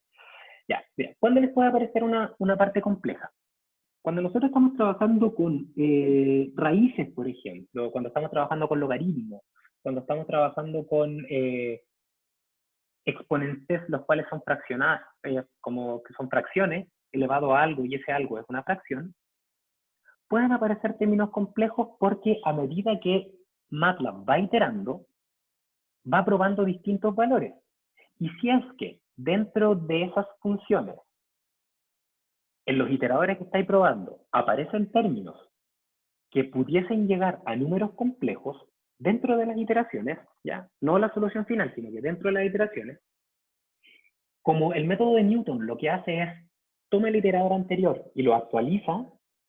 S1: ya. Mira, ¿cuándo les puede aparecer una parte compleja? Cuando nosotros estamos trabajando con raíces, por ejemplo, cuando estamos trabajando con logaritmos, cuando estamos trabajando con exponentes, los cuales son fraccionadas, como que son fracciones, elevado a algo y ese algo es una fracción, pueden aparecer términos complejos porque a medida que MATLAB va iterando, va probando distintos valores. Y si es que dentro de esas funciones, en los iteradores que estáis probando, aparecen términos que pudiesen llegar a números complejos dentro de las iteraciones, ya, no la solución final, sino que dentro de las iteraciones, como el método de Newton lo que hace es toma el iterador anterior y lo actualiza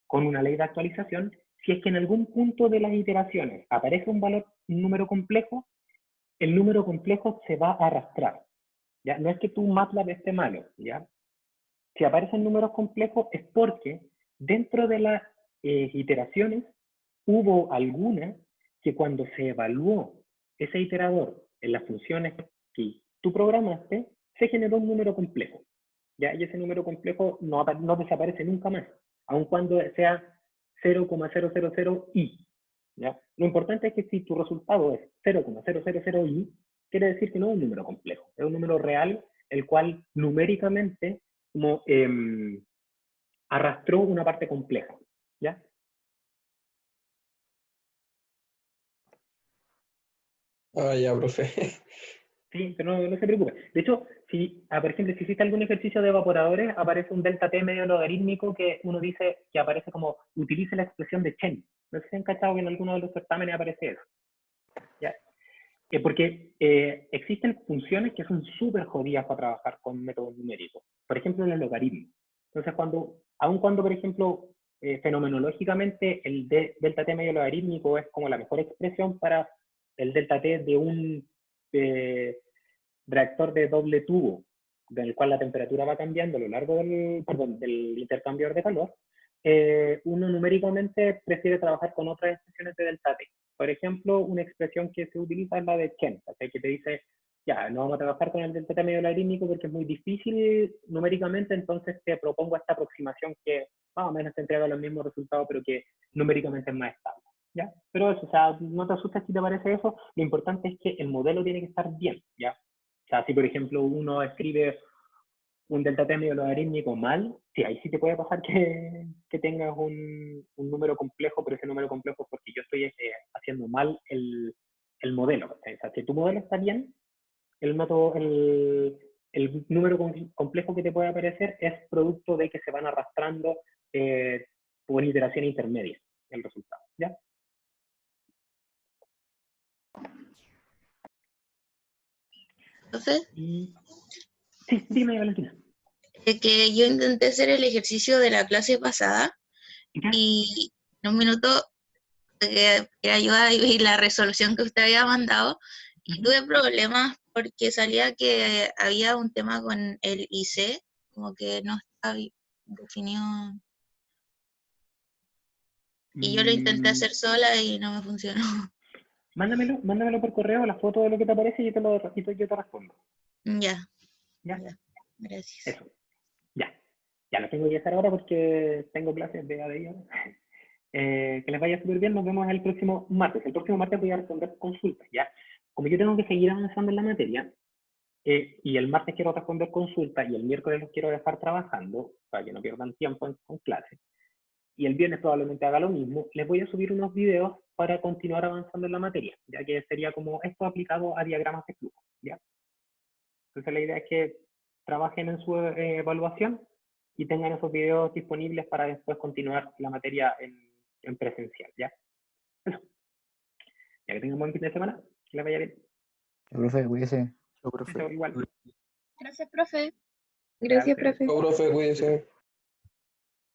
S1: con una ley de actualización, si es que en algún punto de las iteraciones aparece un valor, un número complejo, el número complejo se va a arrastrar. ¿Ya? No es que tu MATLAB esté malo, ¿ya? Si aparecen números complejos es porque dentro de las iteraciones hubo alguna que cuando se evaluó ese iterador en las funciones que tú programaste, se generó un número complejo. ¿Ya? Y ese número complejo no desaparece nunca más, aun cuando sea 0,000i. ¿Ya? Lo importante es que si tu resultado es 0,000i, quiere decir que no es un número complejo, es un número real, el cual numéricamente como, arrastró una parte compleja. ¿Ya?
S6: Ah, ya, profe.
S1: Sí, pero no se preocupe. De hecho, por ejemplo, si hiciste algún ejercicio de evaporadores, aparece un delta t medio logarítmico que uno dice que aparece como utilice la expresión de Chen. No sé si han cachado que en alguno de los certámenes aparece eso. ¿Ya? Porque existen funciones que son súper jodidas para trabajar con métodos numéricos. Por ejemplo, los logaritmos. Entonces, aun cuando, por ejemplo, fenomenológicamente el delta t medio logarítmico es como la mejor expresión para el delta t de un reactor de doble tubo, en el cual la temperatura va cambiando a lo largo del intercambiador de calor, uno numéricamente prefiere trabajar con otras expresiones de delta T. Por ejemplo, una expresión que se utiliza es la de Chen, que te dice, ya, no vamos a trabajar con el delta T medio logarítmico porque es muy difícil numéricamente, entonces te propongo esta aproximación que más o menos te entrega los mismos resultados, pero que numéricamente es más estable. ¿Ya? Pero eso, o sea, no te asustes si te parece eso, lo importante es que el modelo tiene que estar bien, ¿ya? O sea, si por ejemplo uno escribe un delta t medio logarítmico mal, sí, ahí sí te puede pasar que tengas un número complejo, pero ese número complejo es porque yo estoy haciendo mal el modelo. O sea, si tu modelo está bien, el número complejo que te puede aparecer es producto de que se van arrastrando por iteración intermedia el resultado. ¿Ya?
S4: Entonces,
S1: Sí, dime, Valentina.
S4: que yo intenté hacer el ejercicio de la clase pasada
S1: ¿Ya?
S4: y en un minuto que ayuda y vi la resolución que usted había mandado y tuve problemas porque salía que había un tema con el IC, como que no estaba definido. Y yo lo intenté hacer sola y no me funcionó.
S1: Mándamelo por correo, la foto de lo que te aparece y yo te respondo.
S4: Ya,
S1: ¿Ya?
S4: ya, gracias.
S1: Eso. Ya. Ya lo tengo que hacer ahora porque tengo clases de ADI ahora. Que les vaya súper bien, nos vemos el próximo martes. El próximo martes voy a responder consultas, ¿ya? Como yo tengo que seguir avanzando en la materia, y el martes quiero responder consultas y el miércoles los quiero dejar trabajando, para que no pierdan tiempo con clases, y el viernes probablemente haga lo mismo, les voy a subir unos videos para continuar avanzando en la materia, ya que sería como esto aplicado a diagramas de flujo, ¿ya? Entonces la idea es que trabajen en su evaluación y tengan esos videos disponibles para después continuar la materia en presencial, ¿ya? Eso. Ya que tengan un buen fin de semana, que les vaya bien.
S7: Profe, cuídese.
S3: Chao, profe.
S1: Eso, igual.
S8: Gracias, profe.
S2: Gracias,
S1: Gracias.
S2: profe.
S6: Chao, profe, cuídese.